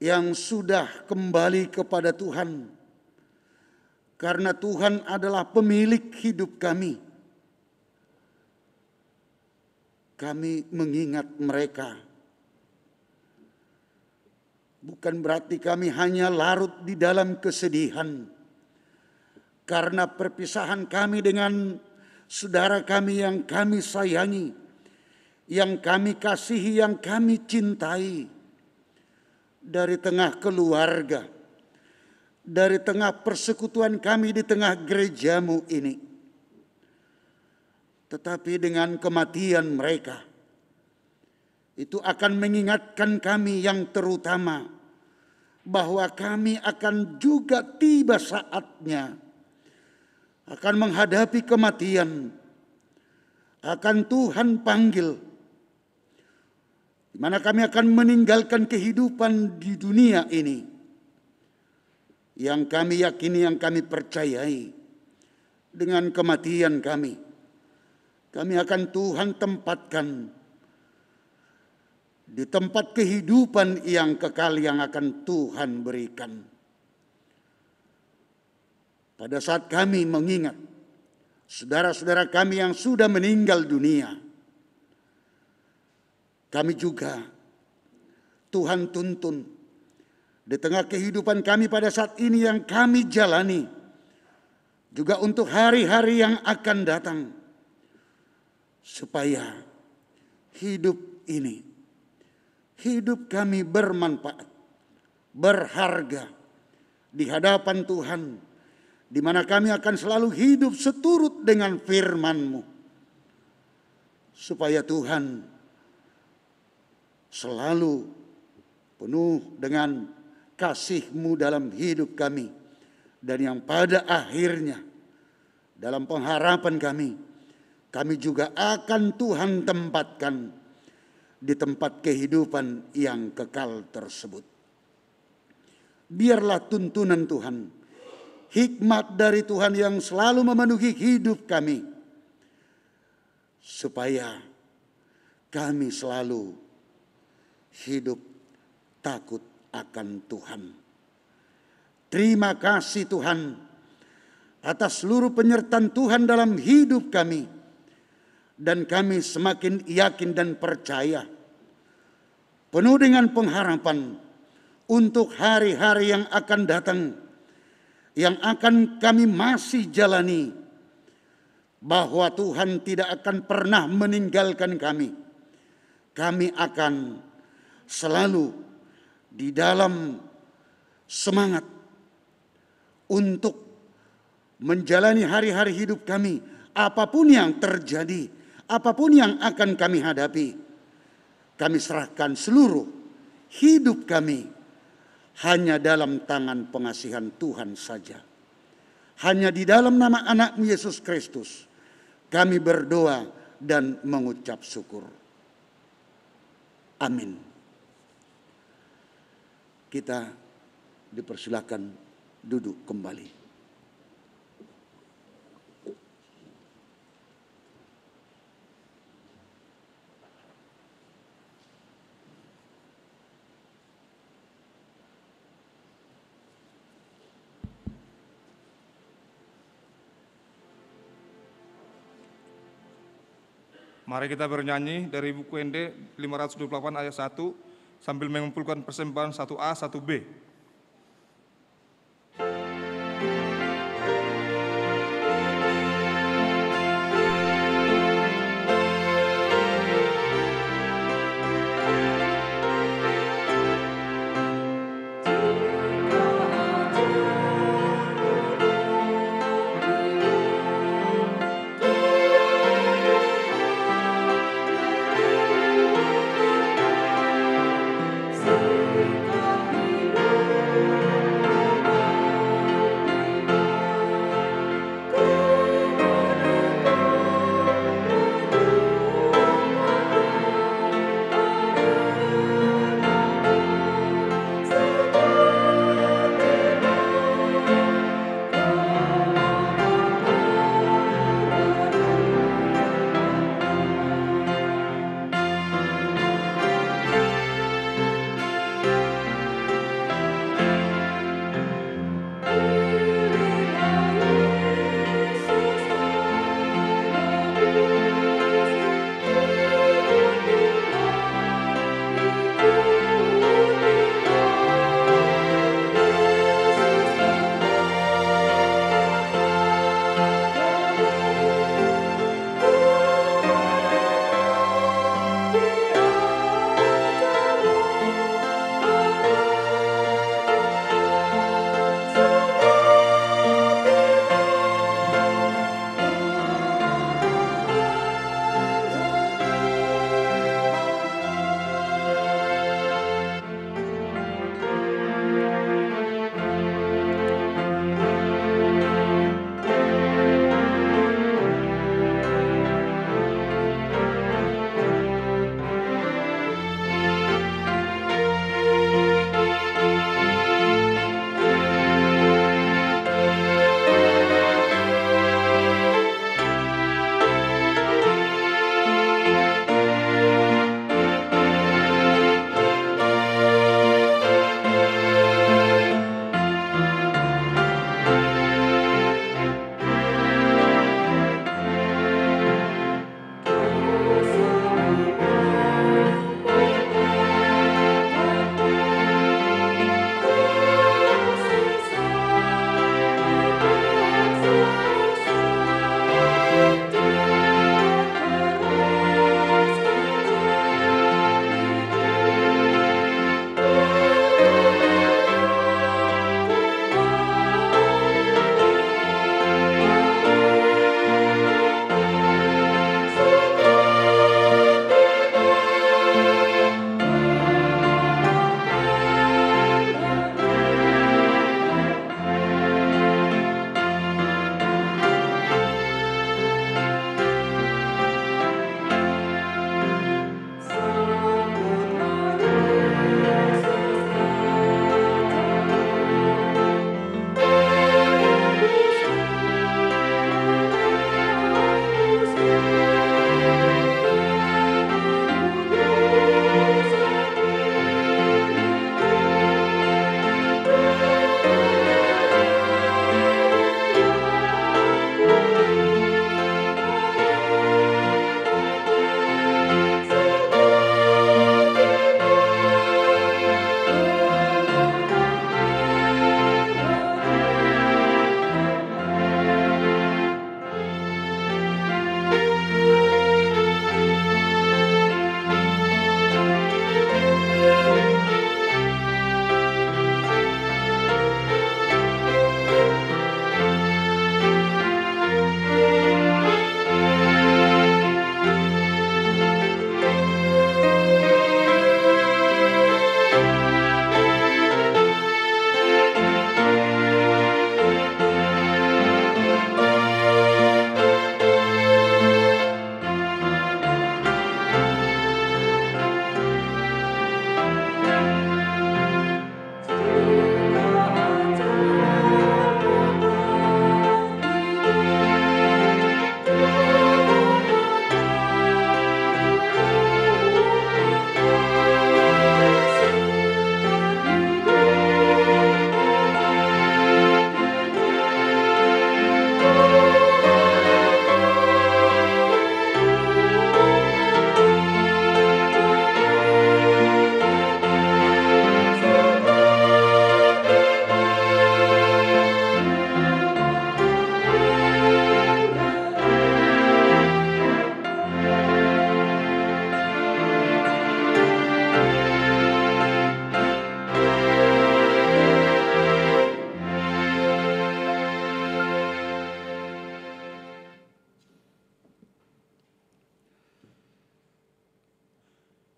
yang sudah kembali kepada Tuhan, karena Tuhan adalah pemilik hidup kami. Kami mengingat mereka. Bukan berarti kami hanya larut di dalam kesedihan karena perpisahan kami dengan saudara kami yang kami sayangi, yang kami kasihi, yang kami cintai, dari tengah keluarga, dari tengah persekutuan kami di tengah gereja-Mu ini. Tetapi dengan kematian mereka, itu akan mengingatkan kami yang terutama bahwa kami akan juga tiba saatnya akan menghadapi kematian, akan Tuhan panggil, di mana kami akan meninggalkan kehidupan di dunia ini yang kami yakini, yang kami percayai. Dengan kematian kami akan Tuhan tempatkan di tempat kehidupan yang kekal yang akan Tuhan berikan. Pada saat kami mengingat saudara-saudara kami yang sudah meninggal dunia, kami juga Tuhan tuntun di tengah kehidupan kami pada saat ini yang kami jalani, juga untuk hari-hari yang akan datang, supaya hidup ini, hidup kami bermanfaat, berharga di hadapan Tuhan, di mana kami akan selalu hidup seturut dengan firman-Mu, supaya Tuhan selalu penuh dengan kasih-Mu dalam hidup kami, dan yang pada akhirnya dalam pengharapan kami juga akan Tuhan tempatkan di tempat kehidupan yang kekal tersebut. Biarlah tuntunan Tuhan, hikmat dari Tuhan yang selalu memenuhi hidup kami, supaya kami selalu hidup takut akan Tuhan. Terima kasih Tuhan atas seluruh penyertaan Tuhan dalam hidup kami, dan kami semakin yakin dan percaya, penuh dengan pengharapan untuk hari-hari yang akan datang, yang akan kami masih jalani, bahwa Tuhan tidak akan pernah meninggalkan kami. kami akan selalu di dalam semangat untuk menjalani hari-hari hidup kami, apapun yang terjadi, apapun yang akan kami hadapi, kami serahkan seluruh hidup kami hanya dalam tangan pengasihan Tuhan saja. Hanya di dalam nama anak Yesus Kristus kami berdoa dan mengucap syukur. Amin. Kita dipersilakan duduk kembali. Mari kita bernyanyi dari buku ND 528 ayat 1 sambil mengumpulkan persembahan 1A, 1B. Hidup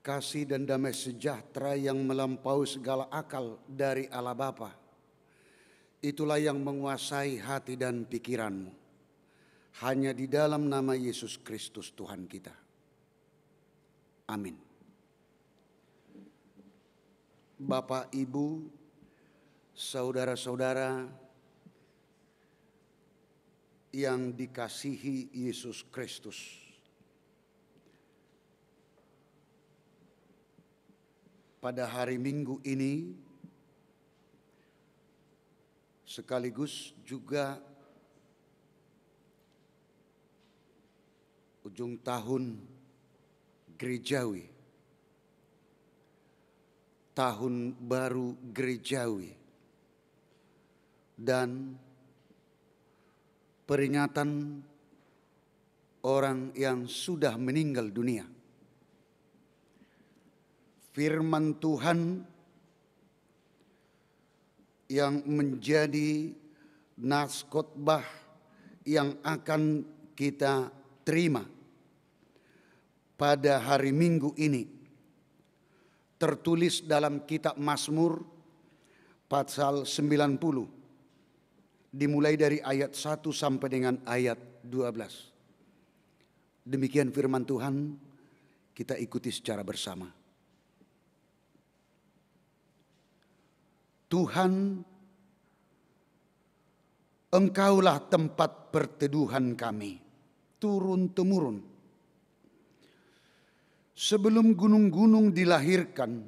kasih dan damai sejahtera yang melampaui segala akal dari Allah Bapa, itulah yang menguasai hati dan pikiranmu. Hanya di dalam nama Yesus Kristus Tuhan kita. Amin. Bapak, Ibu, saudara-saudara yang dikasihi Yesus Kristus. Pada hari Minggu ini sekaligus juga ujung tahun gerejawi, tahun baru gerejawi, dan peringatan orang yang sudah meninggal dunia. Firman Tuhan yang menjadi nas khotbah yang akan kita terima pada hari Minggu ini tertulis dalam kitab Mazmur pasal 90, dimulai dari ayat 1 sampai dengan ayat 12. Demikian firman Tuhan, kita ikuti secara bersama. Tuhan, Engkaulah tempat perteduhan kami turun-temurun. Sebelum gunung-gunung dilahirkan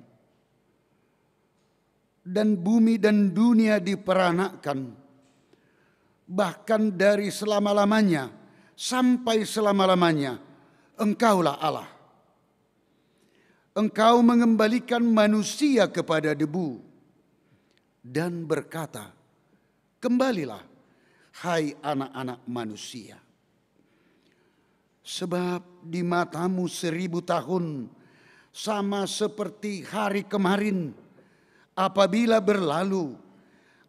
dan bumi dan dunia diperanakkan, bahkan dari selama-lamanya sampai selama-lamanya, Engkaulah Allah. Engkau mengembalikan manusia kepada debu dan berkata, kembalilah, hai anak-anak manusia. Sebab di matamu 1000 tahun sama seperti hari kemarin apabila berlalu,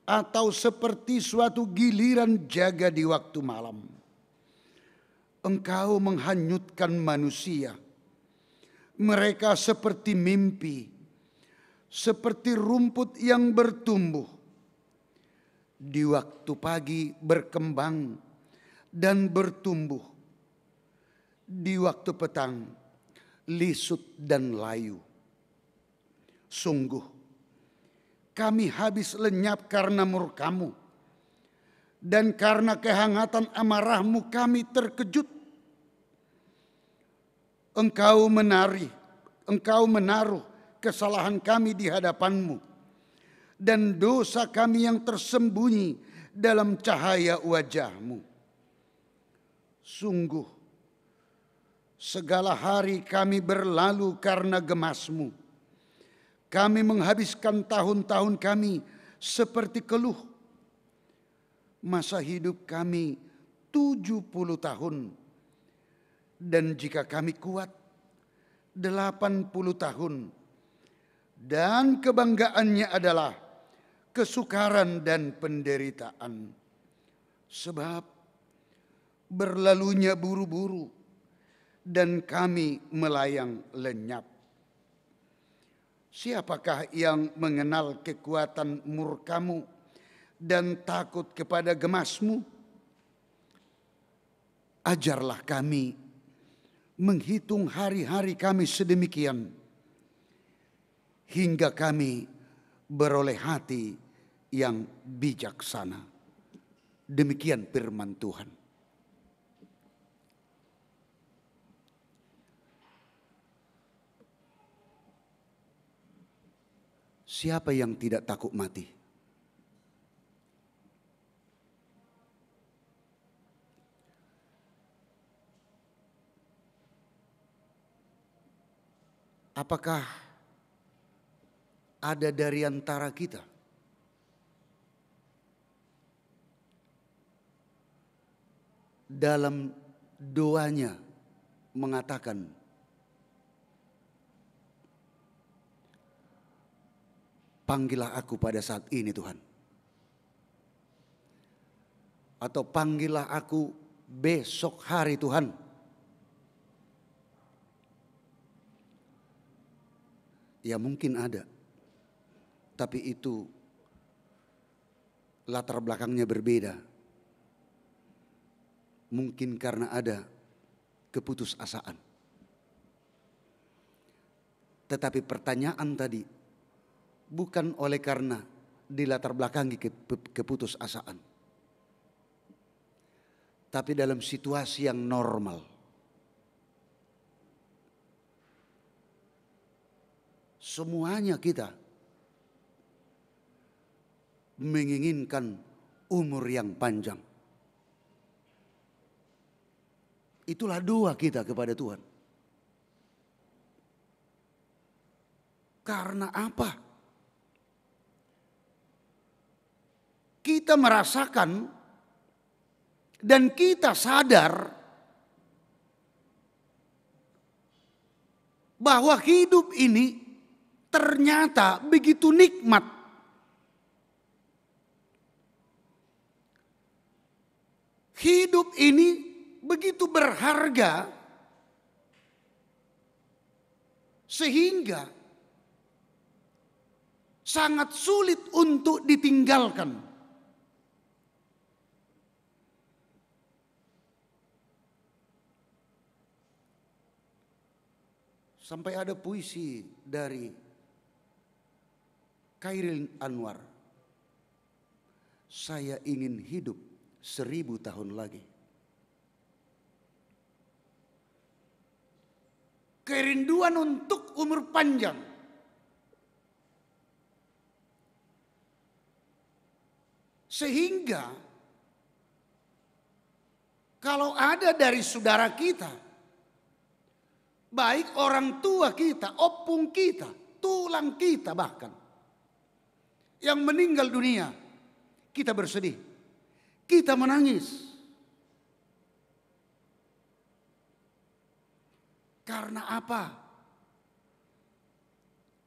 atau seperti suatu giliran jaga di waktu malam. Engkau menghanyutkan manusia. Mereka seperti mimpi, seperti rumput yang bertumbuh. Di waktu pagi berkembang dan bertumbuh. Di waktu petang lisut dan layu. Sungguh, kami habis lenyap karena murkamu, dan karena kehangatan amarahmu kami terkejut. Engkau menaruh kesalahan kami di hadapanmu, dan dosa kami yang tersembunyi dalam cahaya wajahmu. Sungguh, segala hari kami berlalu karena gemasmu. Kami menghabiskan tahun-tahun kami seperti keluh. Masa hidup kami 70 tahun. Dan jika kami kuat 80 tahun. Dan kebanggaannya adalah kesukaran dan penderitaan. Sebab berlalunya buru-buru dan kami melayang lenyap. Siapakah yang mengenal kekuatan murkamu dan takut kepada gemasmu? Ajarlah kami menghitung hari-hari kami sedemikian, hingga kami beroleh hati yang bijaksana. Demikian firman Tuhan. Siapa yang tidak takut mati? Apakah ada dari antara kita dalam doanya mengatakan, panggillah aku pada saat ini Tuhan. Atau panggillah aku besok hari Tuhan. Ya mungkin ada, tapi itu latar belakangnya berbeda. Mungkin karena ada keputusasaan. Tetapi pertanyaan tadi bukan oleh karena dilatar belakangi keputusasaan, tapi dalam situasi yang normal. Semuanya kita menginginkan umur yang panjang. Itulah doa kita kepada Tuhan. Karena apa? Kita merasakan dan kita sadar bahwa hidup ini ternyata begitu nikmat. Hidup ini begitu berharga sehingga sangat sulit untuk ditinggalkan. Sampai ada puisi dari Khairil Anwar. Saya ingin hidup 1000 tahun lagi. Kerinduan untuk umur panjang. Sehingga kalau ada dari saudara kita, baik orang tua kita, opung kita, tulang kita bahkan, yang meninggal dunia, kita bersedih, kita menangis. Karena apa?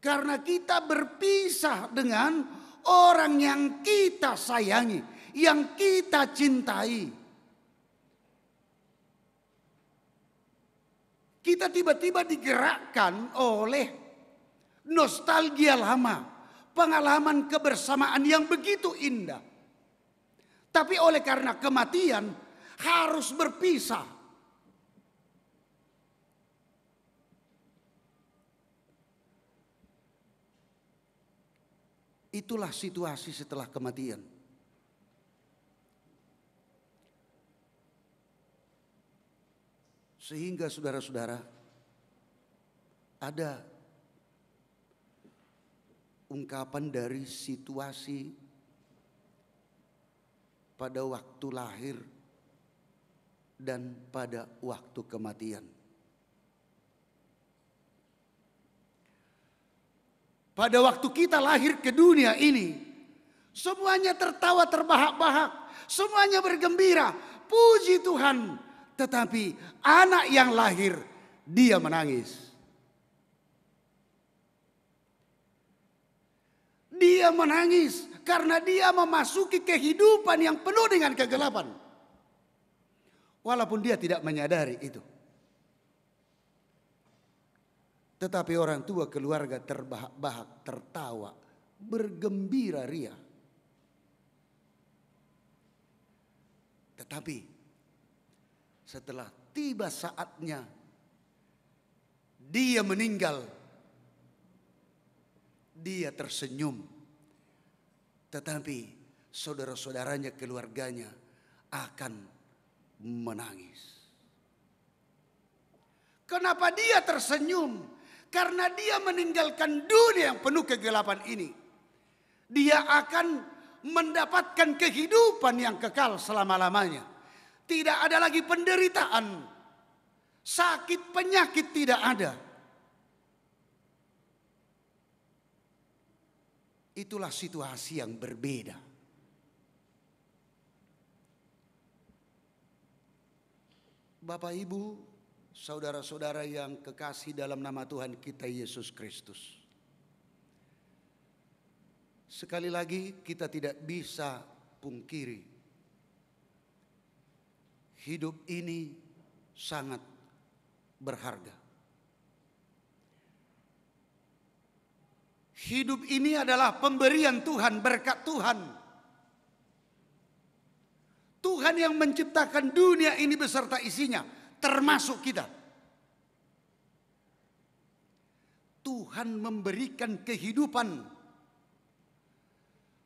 Karena kita berpisah dengan orang yang kita sayangi, yang kita cintai. Kita tiba-tiba digerakkan oleh nostalgia lama, pengalaman kebersamaan yang begitu indah. Tapi oleh karena kematian harus berpisah. Itulah situasi setelah kematian. Sehingga saudara-saudara, ada ungkapan dari situasi pada waktu lahir dan pada waktu kematian. Pada waktu kita lahir ke dunia ini, semuanya tertawa terbahak-bahak, semuanya bergembira, puji Tuhan. Tetapi anak yang lahir, dia menangis. Dia menangis karena dia memasuki kehidupan yang penuh dengan kegelapan. Walaupun dia tidak menyadari itu. Tetapi orang tua keluarga terbahak-bahak, tertawa, bergembira ria. Tetapi setelah tiba saatnya dia meninggal, dia tersenyum. Tetapi saudara-saudaranya, keluarganya akan menangis. Kenapa dia tersenyum? Karena dia meninggalkan dunia yang penuh kegelapan ini. Dia akan mendapatkan kehidupan yang kekal selama-lamanya. Tidak ada lagi penderitaan. Sakit, penyakit tidak ada. Itulah situasi yang berbeda. Bapak, Ibu, saudara-saudara yang kekasih dalam nama Tuhan kita Yesus Kristus. Sekali lagi kita tidak bisa pungkiri, hidup ini sangat berharga. Hidup ini adalah pemberian Tuhan, berkat Tuhan. Tuhan yang menciptakan dunia ini beserta isinya, termasuk kita. Tuhan memberikan kehidupan.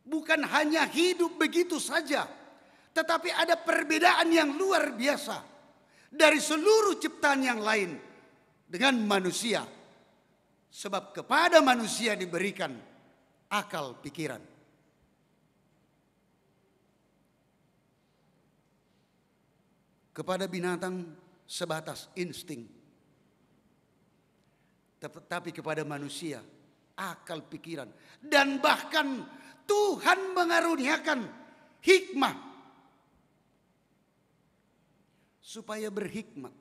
Bukan hanya hidup begitu saja, tetapi ada perbedaan yang luar biasa dari seluruh ciptaan yang lain dengan manusia. Sebab kepada manusia diberikan akal pikiran. Kepada binatang sebatas insting. Tetapi kepada manusia akal pikiran. Dan bahkan Tuhan mengaruniakan hikmah. Supaya berhikmat.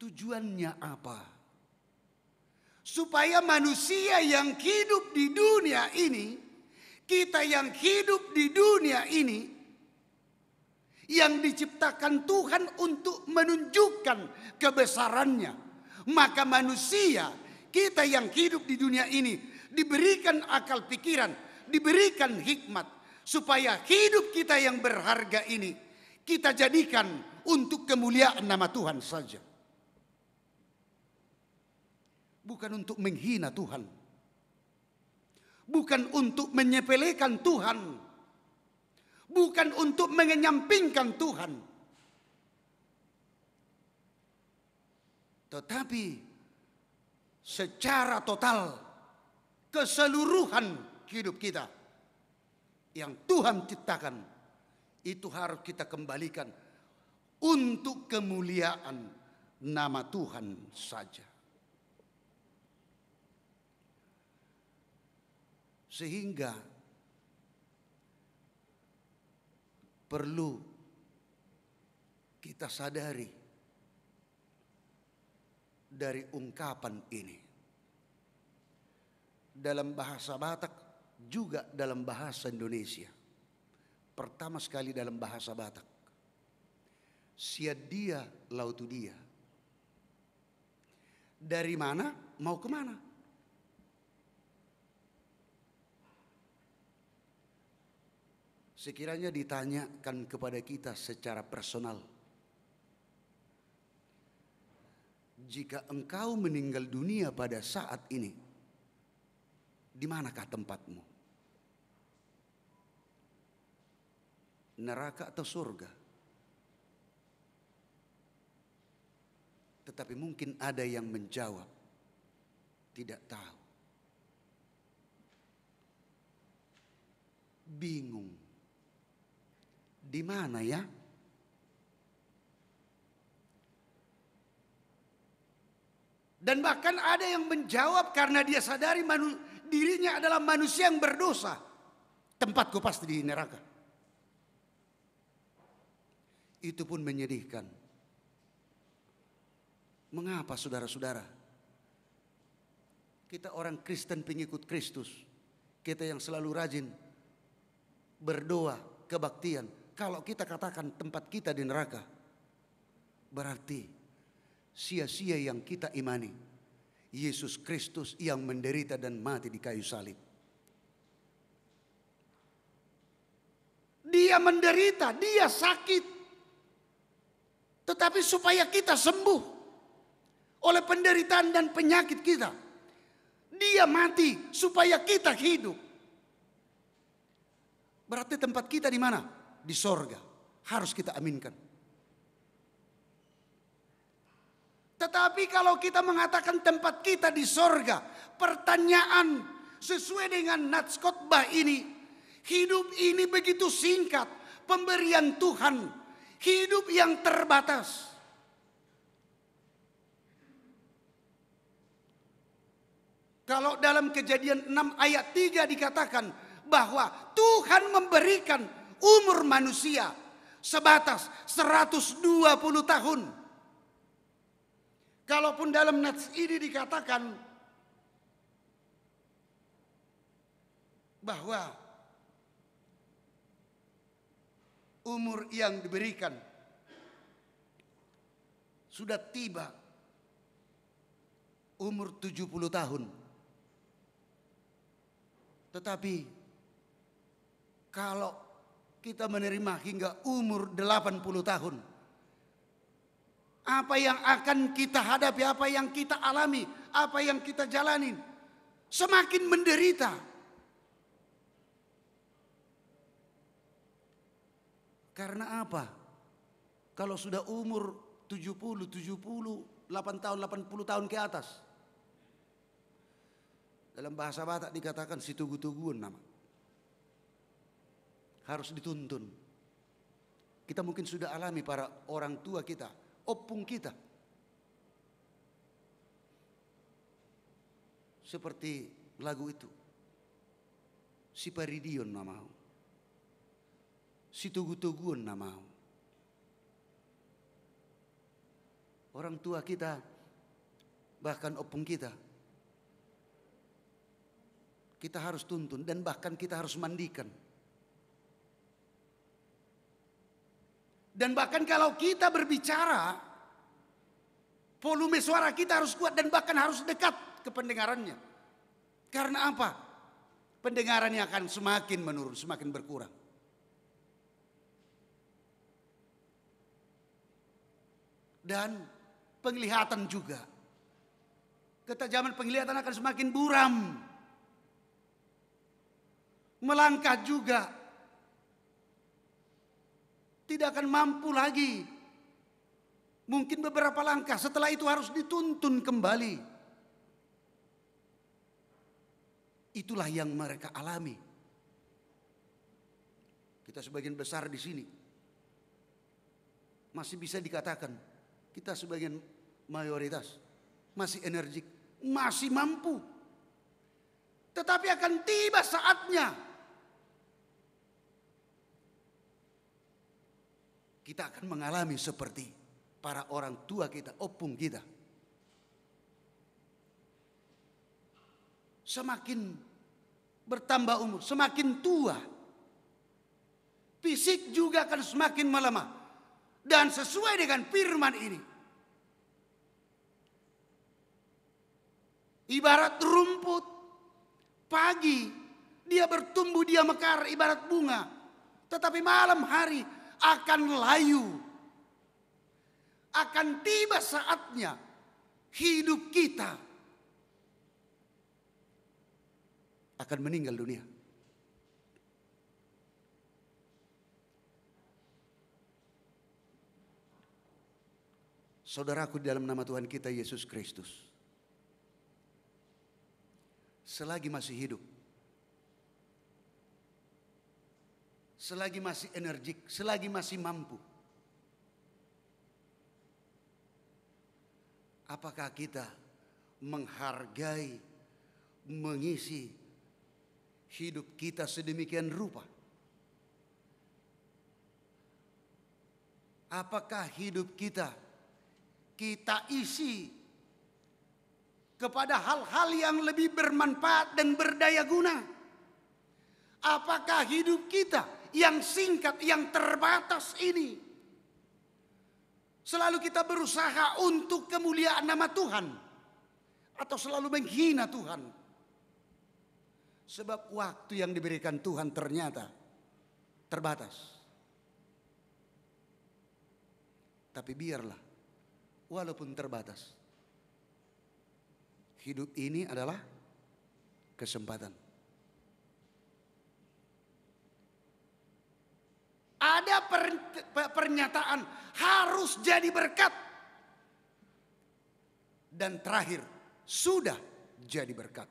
Tujuannya apa? Supaya manusia yang hidup di dunia ini, kita yang hidup di dunia ini, yang diciptakan Tuhan untuk menunjukkan kebesarannya. Maka manusia, kita yang hidup di dunia ini, diberikan akal pikiran, diberikan hikmat. Supaya hidup kita yang berharga ini, kita jadikan untuk kemuliaan nama Tuhan saja. Bukan untuk menghina Tuhan. Bukan untuk menyepelekan Tuhan. Bukan untuk mengenyampingkan Tuhan. Tetapi secara total, keseluruhan hidup kita yang Tuhan ciptakan, itu harus kita kembalikan untuk kemuliaan nama Tuhan saja. Sehingga perlu kita sadari dari ungkapan ini. Dalam bahasa Batak juga dalam bahasa Indonesia. Pertama sekali dalam bahasa Batak. Siadia lautu dia. Dari mana mau kemana? Sekiranya ditanyakan kepada kita secara personal, jika engkau meninggal dunia pada saat ini, di manakah tempatmu? Neraka atau surga? Tetapi mungkin ada yang menjawab, tidak tahu. Bingung. Di mana ya? Dan bahkan ada yang menjawab karena dia sadari dirinya adalah manusia yang berdosa. Tempatku pasti di neraka. Itu pun menyedihkan. Mengapa saudara-saudara? Kita orang Kristen pengikut Kristus. Kita yang selalu rajin berdoa, kebaktian. Kalau kita katakan tempat kita di neraka, berarti sia-sia yang kita imani. Yesus Kristus yang menderita dan mati di kayu salib. Dia menderita, dia sakit. Tetapi supaya kita sembuh oleh penderitaan dan penyakit kita. Dia mati supaya kita hidup. Berarti tempat kita di mana? Di sorga. Harus kita aminkan. Tetapi kalau kita mengatakan tempat kita di sorga, pertanyaan sesuai dengan nats khotbah ini, hidup ini begitu singkat, pemberian Tuhan, hidup yang terbatas. Kalau dalam Kejadian 6 ayat 3 dikatakan bahwa Tuhan memberikan umur manusia sebatas 120 tahun. Kalaupun dalam nats ini dikatakan bahwa umur yang diberikan sudah tiba umur 70 tahun. Tetapi kalau kita menerima hingga umur 80 tahun, apa yang akan kita hadapi, apa yang kita alami, apa yang kita jalani, semakin menderita. Karena apa? Kalau sudah umur 70, 8 tahun, 80 tahun ke atas, dalam bahasa Batak dikatakan si tugu-tuguan nama. Harus dituntun. Kita mungkin sudah alami para orang tua kita, opung kita. Seperti lagu itu. Si Paridion namau. Si tugu-tuguan namau. Orang tua kita, bahkan opung kita harus tuntun dan bahkan kita harus mandikan. Dan bahkan kalau kita berbicara, volume suara kita harus kuat dan bahkan harus dekat ke pendengarannya. Karena apa? Pendengarannya akan semakin menurun, semakin berkurang. Dan penglihatan juga. Ketajaman penglihatan akan semakin buram. Melangkah juga tidak akan mampu lagi. Mungkin beberapa langkah setelah itu harus dituntun kembali. Itulah yang mereka alami. Kita sebagian besar di sini masih bisa dikatakan kita sebagian mayoritas masih energik, masih mampu. Tetapi akan tiba saatnya kita akan mengalami seperti para orang tua kita, opung kita. Semakin bertambah umur, semakin tua, fisik juga akan semakin melemah. Dan sesuai dengan firman ini, ibarat rumput, pagi dia bertumbuh, dia mekar ibarat bunga. Tetapi malam hari akan layu. Akan tiba saatnya hidup kita akan meninggal dunia. Saudaraku, di dalam nama Tuhan kita Yesus Kristus, selagi masih hidup, selagi masih energik, selagi masih mampu, apakah kita menghargai, mengisi hidup kita sedemikian rupa? Apakah hidup kita isi kepada hal-hal yang lebih bermanfaat dan berdaya guna? Apakah hidup kita yang singkat, yang terbatas ini selalu kita berusaha untuk kemuliaan nama Tuhan, atau selalu menghina Tuhan? Sebab waktu yang diberikan Tuhan ternyata terbatas. Tapi biarlah, walaupun terbatas, hidup ini adalah kesempatan. Ada pernyataan harus jadi berkat. Dan terakhir, sudah jadi berkat.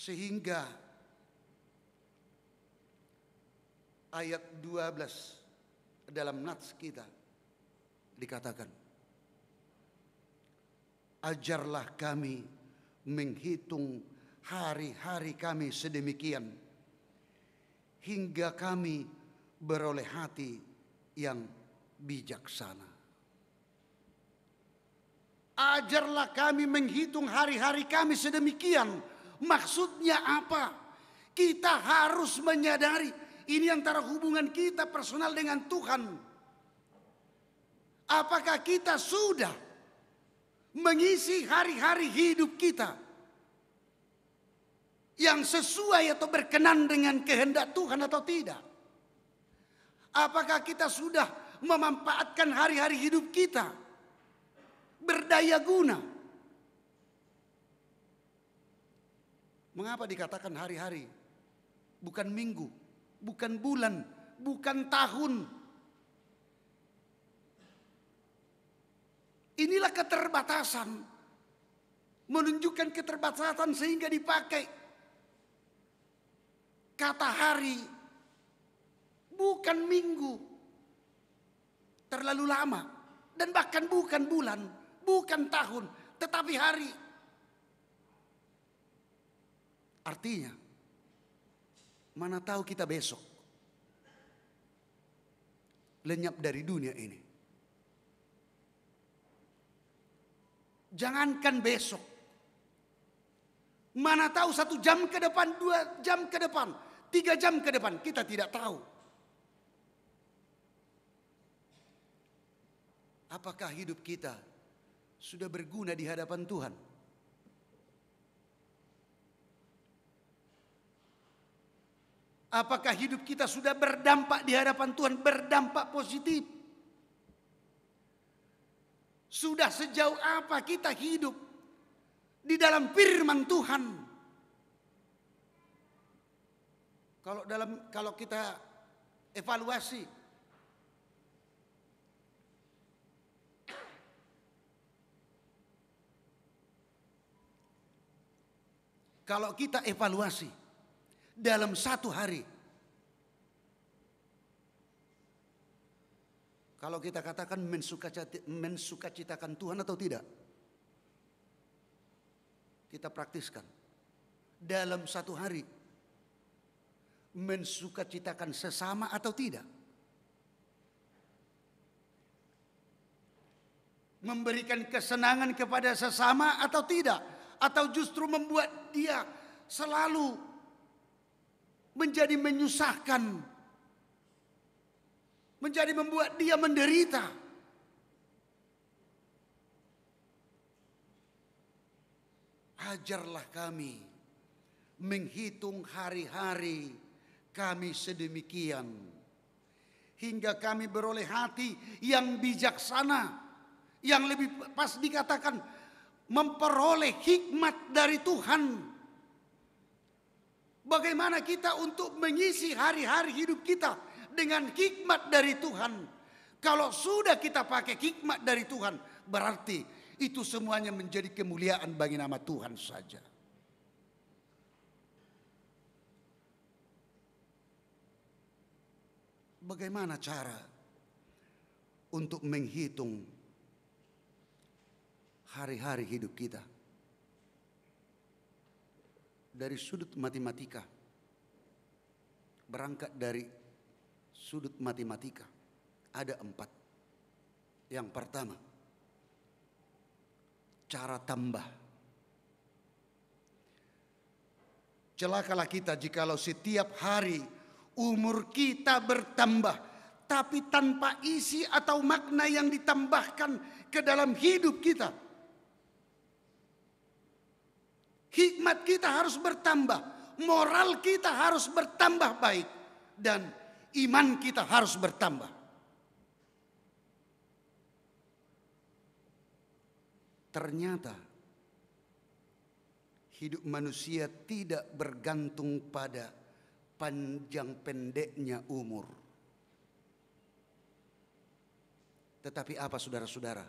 Sehingga ayat 12 dalam nats kita dikatakan, ajarlah kami menghitung hari-hari kami sedemikian hingga kami beroleh hati yang bijaksana. Ajarlah kami menghitung hari-hari kami sedemikian. Maksudnya apa? Kita harus menyadari ini antara hubungan kita personal dengan Tuhan. Apakah kita sudah mengisi hari-hari hidup kita yang sesuai atau berkenan dengan kehendak Tuhan atau tidak? Apakah kita sudah memanfaatkan hari-hari hidup kita berdaya guna? Mengapa dikatakan hari-hari? Bukan minggu, bukan bulan, bukan tahun. Inilah keterbatasan. Menunjukkan keterbatasan sehingga dipakai kata hari. Bukan minggu. Terlalu lama. Dan bahkan bukan bulan, bukan tahun, tetapi hari. Artinya, mana tahu kita besok lenyap dari dunia ini. Jangankan besok, mana tahu 1 jam ke depan, 2 jam ke depan, 3 jam ke depan, kita tidak tahu. Apakah hidup kita sudah berguna di hadapan Tuhan? Apakah hidup kita sudah berdampak di hadapan Tuhan, berdampak positif? Sudah sejauh apa kita hidup di dalam firman Tuhan? Kalau kita evaluasi, dalam 1 hari, kalau kita katakan mensukacitakan Tuhan atau tidak, kita praktiskan. Dalam 1 hari, mensukacitakan sesama atau tidak? Memberikan kesenangan kepada sesama atau tidak? Atau justru membuat dia selalu menjadi menyusahkan, menjadi membuat dia menderita. Ajarlah kami menghitung hari-hari kami sedemikian, hingga kami beroleh hati yang bijaksana, yang lebih pas dikatakan memperoleh hikmat dari Tuhan. Bagaimana kita untuk mengisi hari-hari hidup kita dengan hikmat dari Tuhan? Kalau sudah kita pakai hikmat dari Tuhan, berarti itu semuanya menjadi kemuliaan bagi nama Tuhan saja. Bagaimana cara untuk menghitung hari-hari hidup kita? Dari sudut matematika, berangkat dari sudut matematika, ada 4. Yang pertama, cara tambah. Celakalah kita jikalau setiap hari umur kita bertambah, tapi tanpa isi atau makna yang ditambahkan ke dalam hidup kita. Hikmat kita harus bertambah, moral kita harus bertambah baik, dan iman kita harus bertambah. Ternyata hidup manusia tidak bergantung pada panjang pendeknya umur. Tetapi apa saudara-saudara?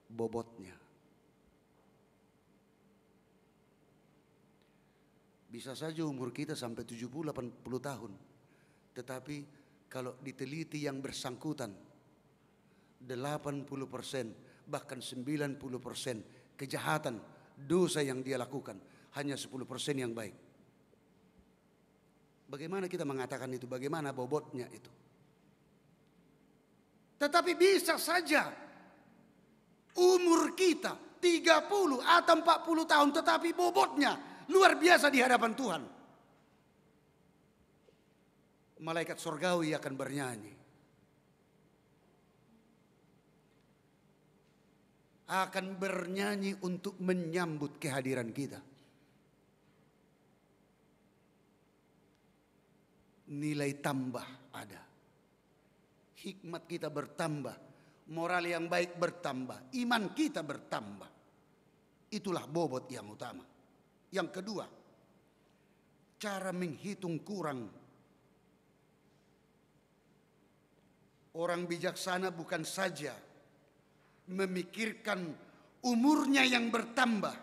Bobotnya. Bisa saja umur kita sampai 70-80 tahun. Tetapi kalau diteliti yang bersangkutan, 80%, bahkan 90% kejahatan, dosa yang dia lakukan, hanya 10% yang baik. Bagaimana kita mengatakan itu? Bagaimana bobotnya itu? Tetapi bisa saja umur kita 30 atau 40 tahun, tetapi bobotnya luar biasa di hadapan Tuhan. Malaikat surgawi akan bernyanyi. akan bernyanyi untuk menyambut kehadiran kita. Nilai tambah ada. Hikmat kita bertambah, moral yang baik bertambah, iman kita bertambah. Itulah bobot yang utama. Yang kedua, cara menghitung kurang. Orang bijaksana bukan saja memikirkan umurnya yang bertambah,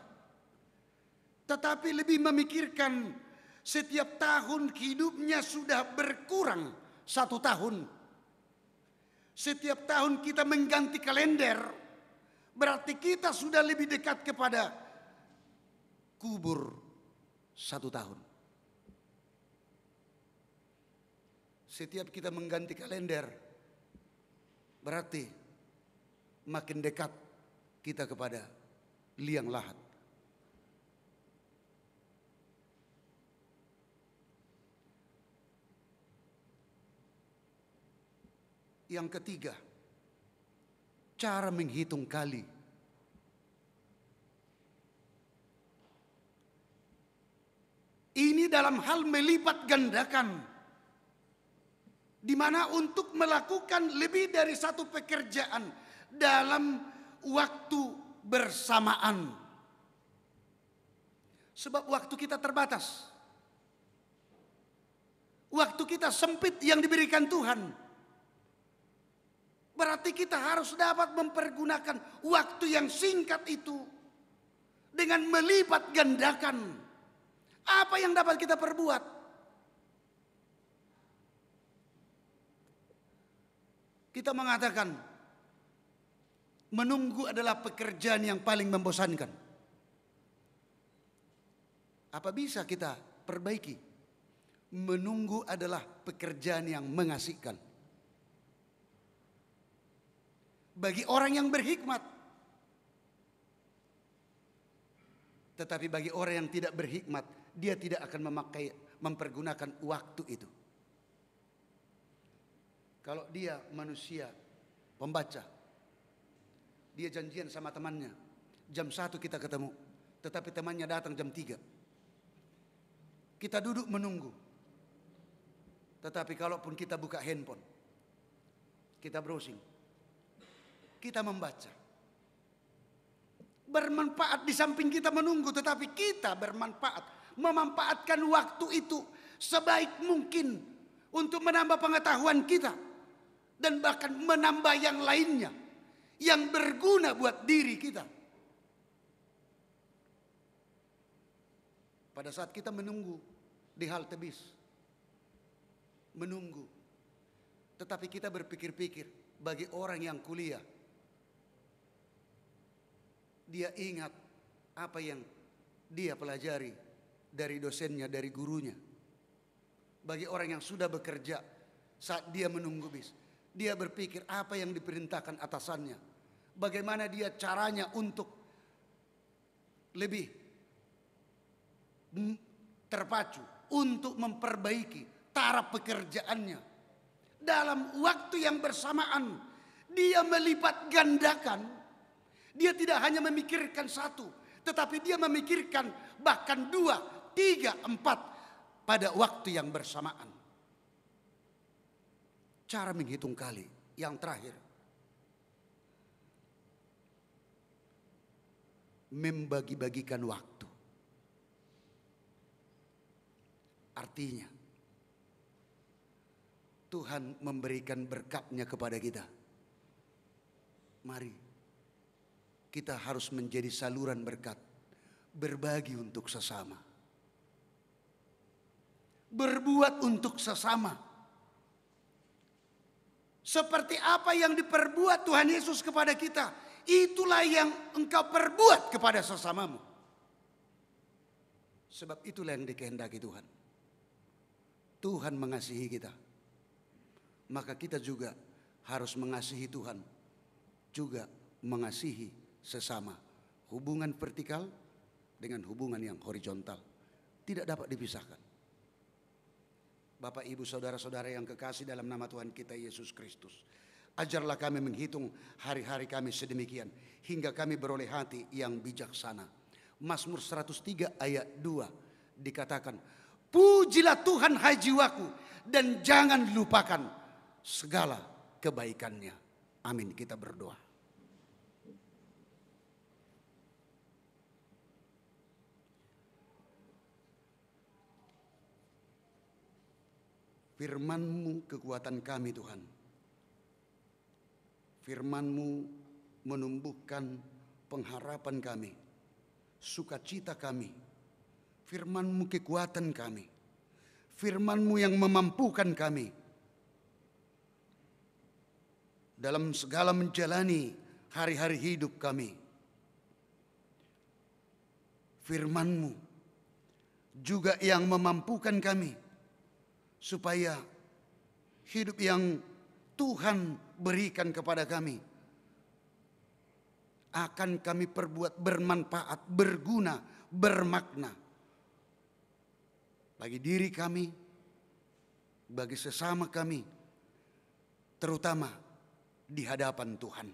tetapi lebih memikirkan setiap tahun hidupnya sudah berkurang 1 tahun. Setiap tahun kita mengganti kalender, berarti kita sudah lebih dekat kepada kubur 1 tahun. Setiap kita mengganti kalender, berarti makin dekat kita kepada liang lahat. Yang ketiga, cara menghitung kali. Ini dalam hal melipat gandakan, di mana untuk melakukan lebih dari satu pekerjaan dalam waktu bersamaan. Sebab waktu kita terbatas. Waktu kita sempit yang diberikan Tuhan. Berarti kita harus dapat mempergunakan waktu yang singkat itu dengan melipat gandakan. Apa yang dapat kita perbuat? Kita mengatakan menunggu adalah pekerjaan yang paling membosankan. Apa bisa kita perbaiki? Menunggu adalah pekerjaan yang mengasihkan. Bagi orang yang berhikmat. Tetapi bagi orang yang tidak berhikmat, dia tidak akan mempergunakan waktu itu. Kalau dia manusia pembaca, dia janjian sama temannya, jam 1 kita ketemu, tetapi temannya datang jam 3. Kita duduk menunggu. Tetapi kalaupun kita buka handphone, kita browsing, kita membaca, bermanfaat di samping kita menunggu, tetapi kita bermanfaat, memanfaatkan waktu itu sebaik mungkin untuk menambah pengetahuan kita dan bahkan menambah yang lainnya yang berguna buat diri kita. Pada saat kita menunggu di halte bis, menunggu, tetapi kita berpikir-pikir, bagi orang yang kuliah, dia ingat apa yang dia pelajari dari dosennya, dari gurunya. Bagi orang yang sudah bekerja, saat dia menunggu bis, dia berpikir apa yang diperintahkan atasannya. Bagaimana dia caranya untuk lebih terpacu, untuk memperbaiki taraf pekerjaannya. Dalam waktu yang bersamaan, dia melipat gandakan. Dia tidak hanya memikirkan 1, tetapi dia memikirkan bahkan 2, 3, 4 pada waktu yang bersamaan. Cara menghitung kali yang terakhir, membagi-bagikan waktu. Artinya, Tuhan memberikan berkat-Nya kepada kita. Mari kita harus menjadi saluran berkat, berbagi untuk sesama, berbuat untuk sesama. Seperti apa yang diperbuat Tuhan Yesus kepada kita, itulah yang engkau perbuat kepada sesamamu. Sebab itulah yang dikehendaki Tuhan. Tuhan mengasihi kita, maka kita juga harus mengasihi Tuhan, juga mengasihi sesama. Hubungan vertikal dengan hubungan yang horizontal tidak dapat dipisahkan. Bapak, Ibu, saudara-saudara yang kekasih dalam nama Tuhan kita Yesus Kristus, Ajarlah kami menghitung hari-hari kami sedemikian, hingga kami beroleh hati yang bijaksana. Mazmur 103 ayat 2 dikatakan, pujilah Tuhan hai jiwaku, dan jangan lupakan segala kebaikannya. Amin. Kita berdoa. Firman-Mu kekuatan kami Tuhan. Firman-Mu menumbuhkan pengharapan kami, sukacita kami. Firman-Mu kekuatan kami. Firman-Mu yang memampukan kami dalam segala menjalani hari-hari hidup kami. Firman-Mu juga yang memampukan kami supaya hidup yang Tuhan berikan kepada kami akan kami perbuat bermanfaat, berguna, bermakna bagi diri kami, bagi sesama kami, terutama di hadapan Tuhan.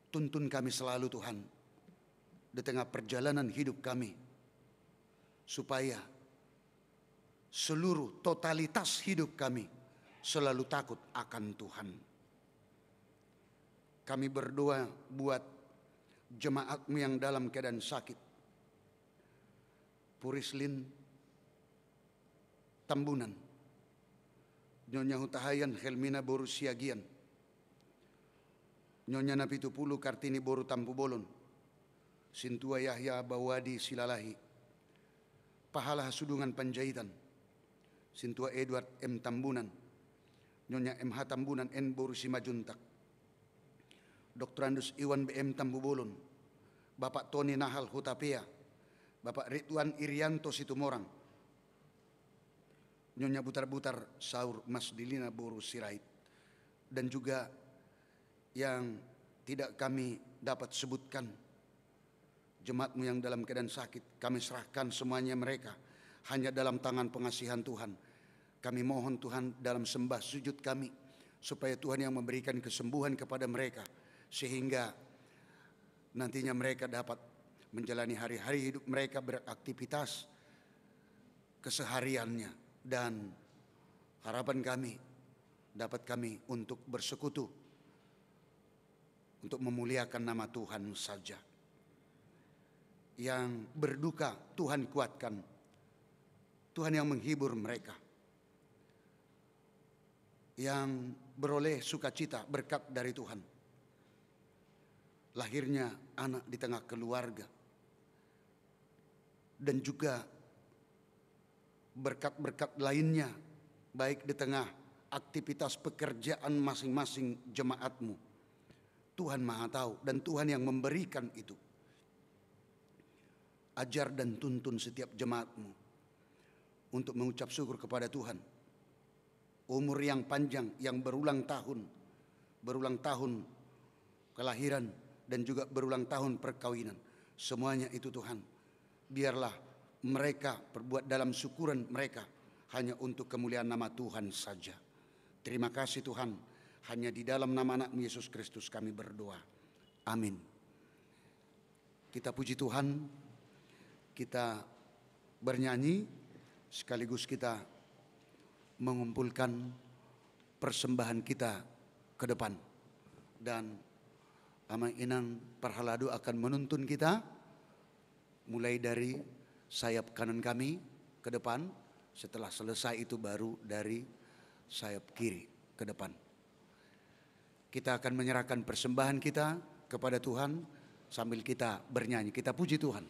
Tuntun kami selalu Tuhan di tengah perjalanan hidup kami, supaya seluruh totalitas hidup kami selalu takut akan Tuhan. Kami berdoa buat jemaat-Mu yang dalam keadaan sakit. Purislin Tambunan, Nyonya Hutahayan Helmina Boru Siagian, Nyonya Napitupulu Kartini Boru Tampu Bolon, Sintua Yahya Bawadi Silalahi, Pahala Hasudungan Panjaitan, Sintua Edward M. Tambunan, Nyonya MH Tambunan N. Boru Simajuntak, Dr. Andus Iwan BM Tambubolon, Bapak Tony Nahal Hutapea, Bapak Ridwan Irianto Situmorang, Nyonya Butar-Butar Saur Mas Dilina Boru Sirait, dan juga yang tidak kami dapat sebutkan, jemaat-Mu yang dalam keadaan sakit, kami serahkan semuanya mereka hanya dalam tangan pengasihan Tuhan. Kami mohon Tuhan dalam sembah sujud kami, supaya Tuhan yang memberikan kesembuhan kepada mereka, sehingga nantinya mereka dapat menjalani hari-hari hidup mereka, beraktivitas kesehariannya. Dan harapan kami dapat kami untuk bersekutu, untuk memuliakan nama Tuhan saja. Yang berduka Tuhan kuatkan, Tuhan yang menghibur mereka. Yang beroleh sukacita berkat dari Tuhan, lahirnya anak di tengah keluarga, dan juga berkat-berkat lainnya, baik di tengah aktivitas pekerjaan masing-masing jemaat-Mu. Tuhan Maha Tahu, dan Tuhan yang memberikan itu. Ajar dan tuntun setiap jemaat-Mu untuk mengucap syukur kepada Tuhan. Umur yang panjang, yang berulang tahun kelahiran, dan juga berulang tahun perkawinan. Semuanya itu Tuhan, biarlah mereka perbuat dalam syukuran mereka hanya untuk kemuliaan nama Tuhan saja. Terima kasih Tuhan, hanya di dalam nama anak-Mu Yesus Kristus kami berdoa. Amin. Kita puji Tuhan, kita bernyanyi, sekaligus kita mengumpulkan persembahan kita ke depan. Dan Amang Inang Parhaladu akan menuntun kita mulai dari sayap kanan kami ke depan. Setelah selesai itu baru dari sayap kiri ke depan. Kita akan menyerahkan persembahan kita kepada Tuhan sambil kita bernyanyi. Kita puji Tuhan.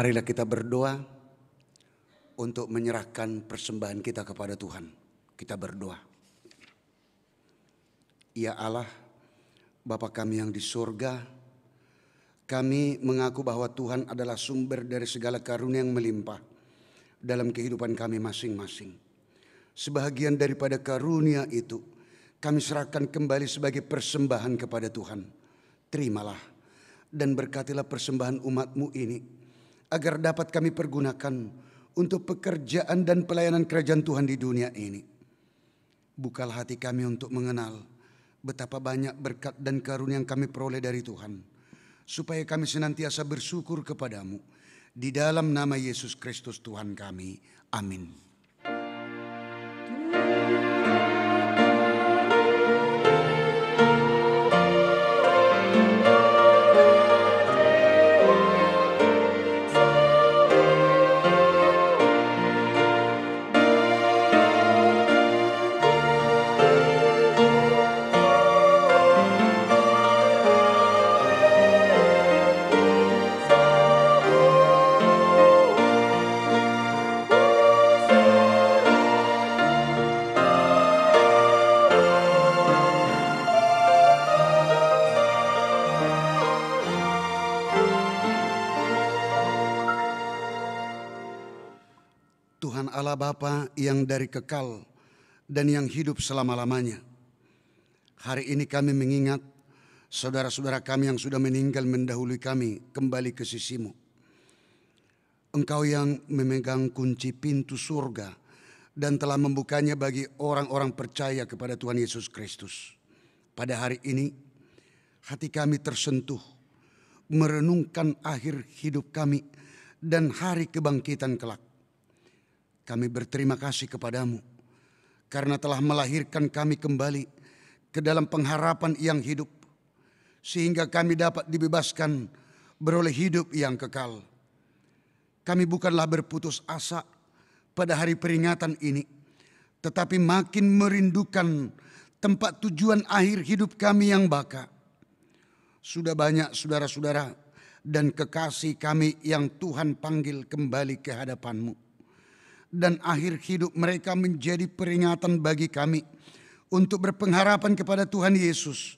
Marilah kita berdoa untuk menyerahkan persembahan kita kepada Tuhan. Kita berdoa. Ya Allah, Bapa kami yang di surga, kami mengaku bahwa Tuhan adalah sumber dari segala karunia yang melimpah dalam kehidupan kami masing-masing. Sebahagian daripada karunia itu kami serahkan kembali sebagai persembahan kepada Tuhan. Terimalah dan berkatilah persembahan umat-Mu ini, agar dapat kami pergunakan untuk pekerjaan dan pelayanan kerajaan Tuhan di dunia ini. Bukalah hati kami untuk mengenal betapa banyak berkat dan karunia yang kami peroleh dari Tuhan, supaya kami senantiasa bersyukur kepadamu. Di dalam nama Yesus Kristus Tuhan kami. Amin. Tuhan Allah Bapa yang dari kekal dan yang hidup selama-lamanya, hari ini kami mengingat saudara-saudara kami yang sudah meninggal mendahului kami kembali ke sisi-Mu. Engkau yang memegang kunci pintu surga dan telah membukanya bagi orang-orang percaya kepada Tuhan Yesus Kristus. Pada hari ini hati kami tersentuh merenungkan akhir hidup kami dan hari kebangkitan kelak. Kami berterima kasih kepadamu karena telah melahirkan kami kembali ke dalam pengharapan yang hidup, sehingga kami dapat dibebaskan beroleh hidup yang kekal. Kami bukanlah berputus asa pada hari peringatan ini, tetapi makin merindukan tempat tujuan akhir hidup kami yang baka. Sudah banyak saudara-saudara dan kekasih kami yang Tuhan panggil kembali ke hadapan-Mu. Dan akhir hidup mereka menjadi peringatan bagi kami untuk berpengharapan kepada Tuhan Yesus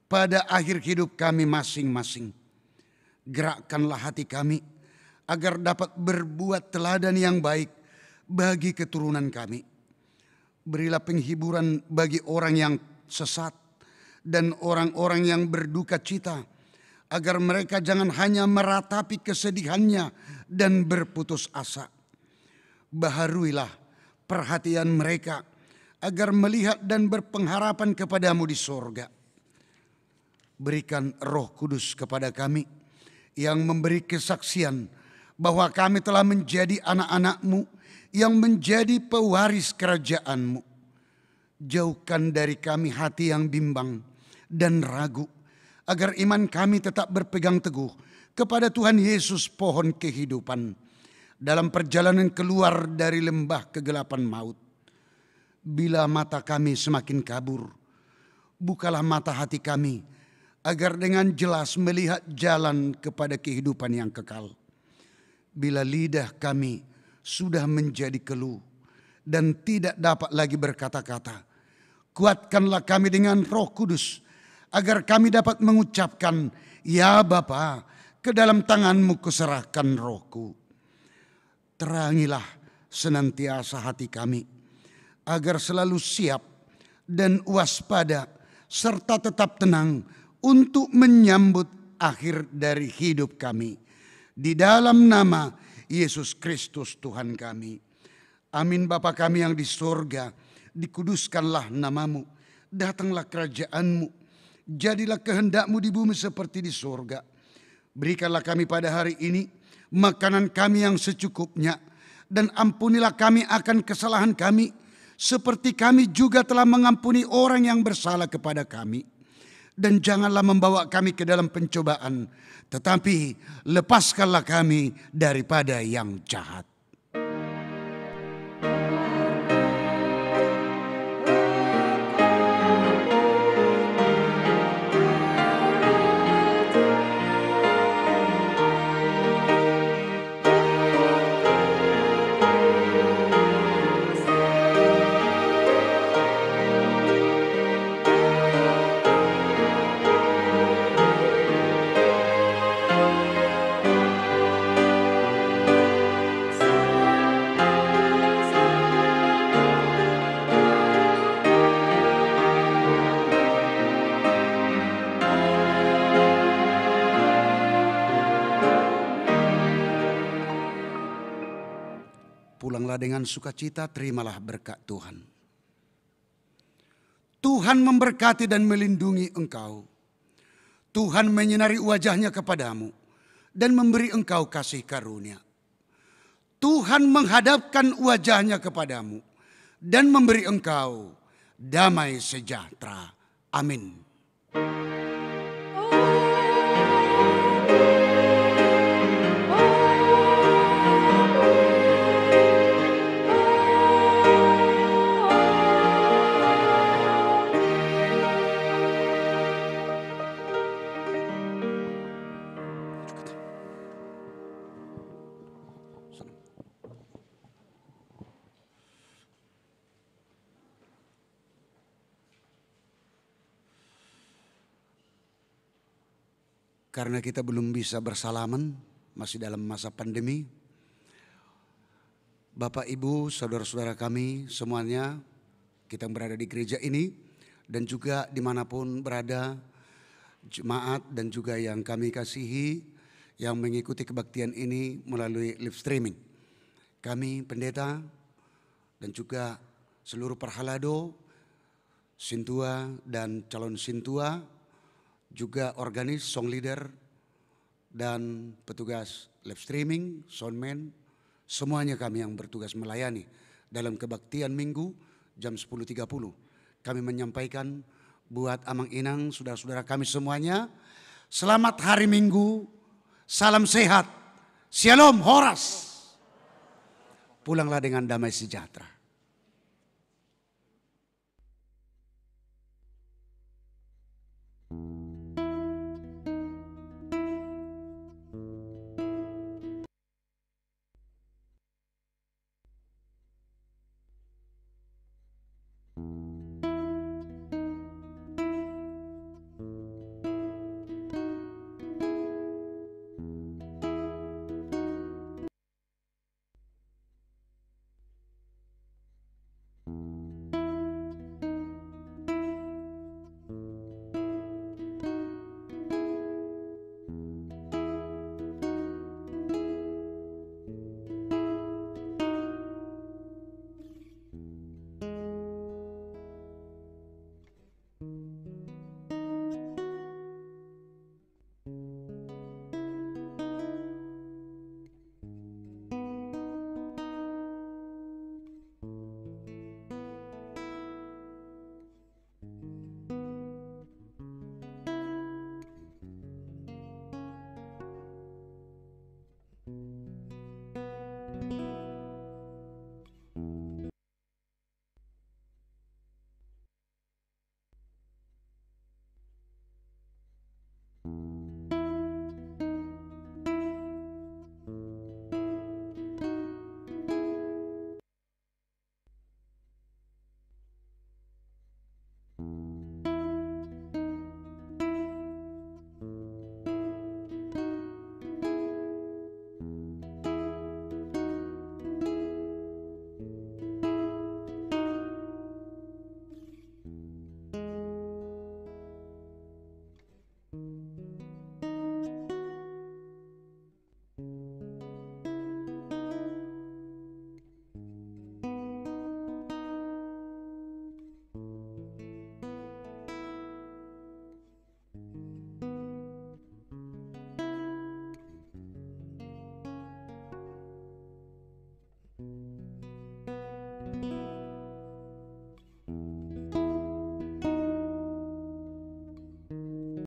pada akhir hidup kami masing-masing. Gerakkanlah hati kami agar dapat berbuat teladan yang baik bagi keturunan kami. Berilah penghiburan bagi orang yang sesat dan orang-orang yang berduka cita, agar mereka jangan hanya meratapi kesedihannya dan berputus asa. Baharuilah perhatian mereka agar melihat dan berpengharapan kepadamu di sorga. Berikan Roh Kudus kepada kami yang memberi kesaksian bahwa kami telah menjadi anak-anak-Mu yang menjadi pewaris kerajaan-Mu. Jauhkan dari kami hati yang bimbang dan ragu, agar iman kami tetap berpegang teguh kepada Tuhan Yesus pohon kehidupan dalam perjalanan keluar dari lembah kegelapan maut. Bila mata kami semakin kabur, bukalah mata hati kami agar dengan jelas melihat jalan kepada kehidupan yang kekal. Bila lidah kami sudah menjadi keluh dan tidak dapat lagi berkata-kata, kuatkanlah kami dengan Roh Kudus agar kami dapat mengucapkan, ya Bapa, ke dalam tangan-Mu kuserahkan rohku. Terangilah senantiasa hati kami agar selalu siap dan waspada serta tetap tenang untuk menyambut akhir dari hidup kami. Di dalam nama Yesus Kristus Tuhan kami. Amin. Bapa kami yang di surga, dikuduskanlah nama-Mu, datanglah kerajaan-Mu, jadilah kehendak-Mu di bumi seperti di surga. Berikanlah kami pada hari ini makanan kami yang secukupnya, dan ampunilah kami akan kesalahan kami, seperti kami juga telah mengampuni orang yang bersalah kepada kami. Dan janganlah membawa kami ke dalam pencobaan, tetapi lepaskanlah kami daripada yang jahat. pulanglah dengan sukacita, terimalah berkat Tuhan. Tuhan memberkati dan melindungi engkau. Tuhan menyinari wajahnya kepadamu dan memberi engkau kasih karunia. Tuhan menghadapkan wajahnya kepadamu dan memberi engkau damai sejahtera. Amin. Karena kita belum bisa bersalaman, masih dalam masa pandemi. Bapak, Ibu, saudara-saudara kami semuanya, kita yang berada di gereja ini dan juga dimanapun berada, jemaat dan juga yang kami kasihi yang mengikuti kebaktian ini melalui live streaming. Kami pendeta dan juga seluruh perhalado, sintua dan calon sintua, juga organis, song leader, dan petugas live streaming, soundman, semuanya kami yang bertugas melayani dalam kebaktian minggu jam 10.30. Kami menyampaikan buat Amang Inang, saudara-saudara kami semuanya, selamat hari Minggu, salam sehat, shalom, horas. Pulanglah dengan damai sejahtera.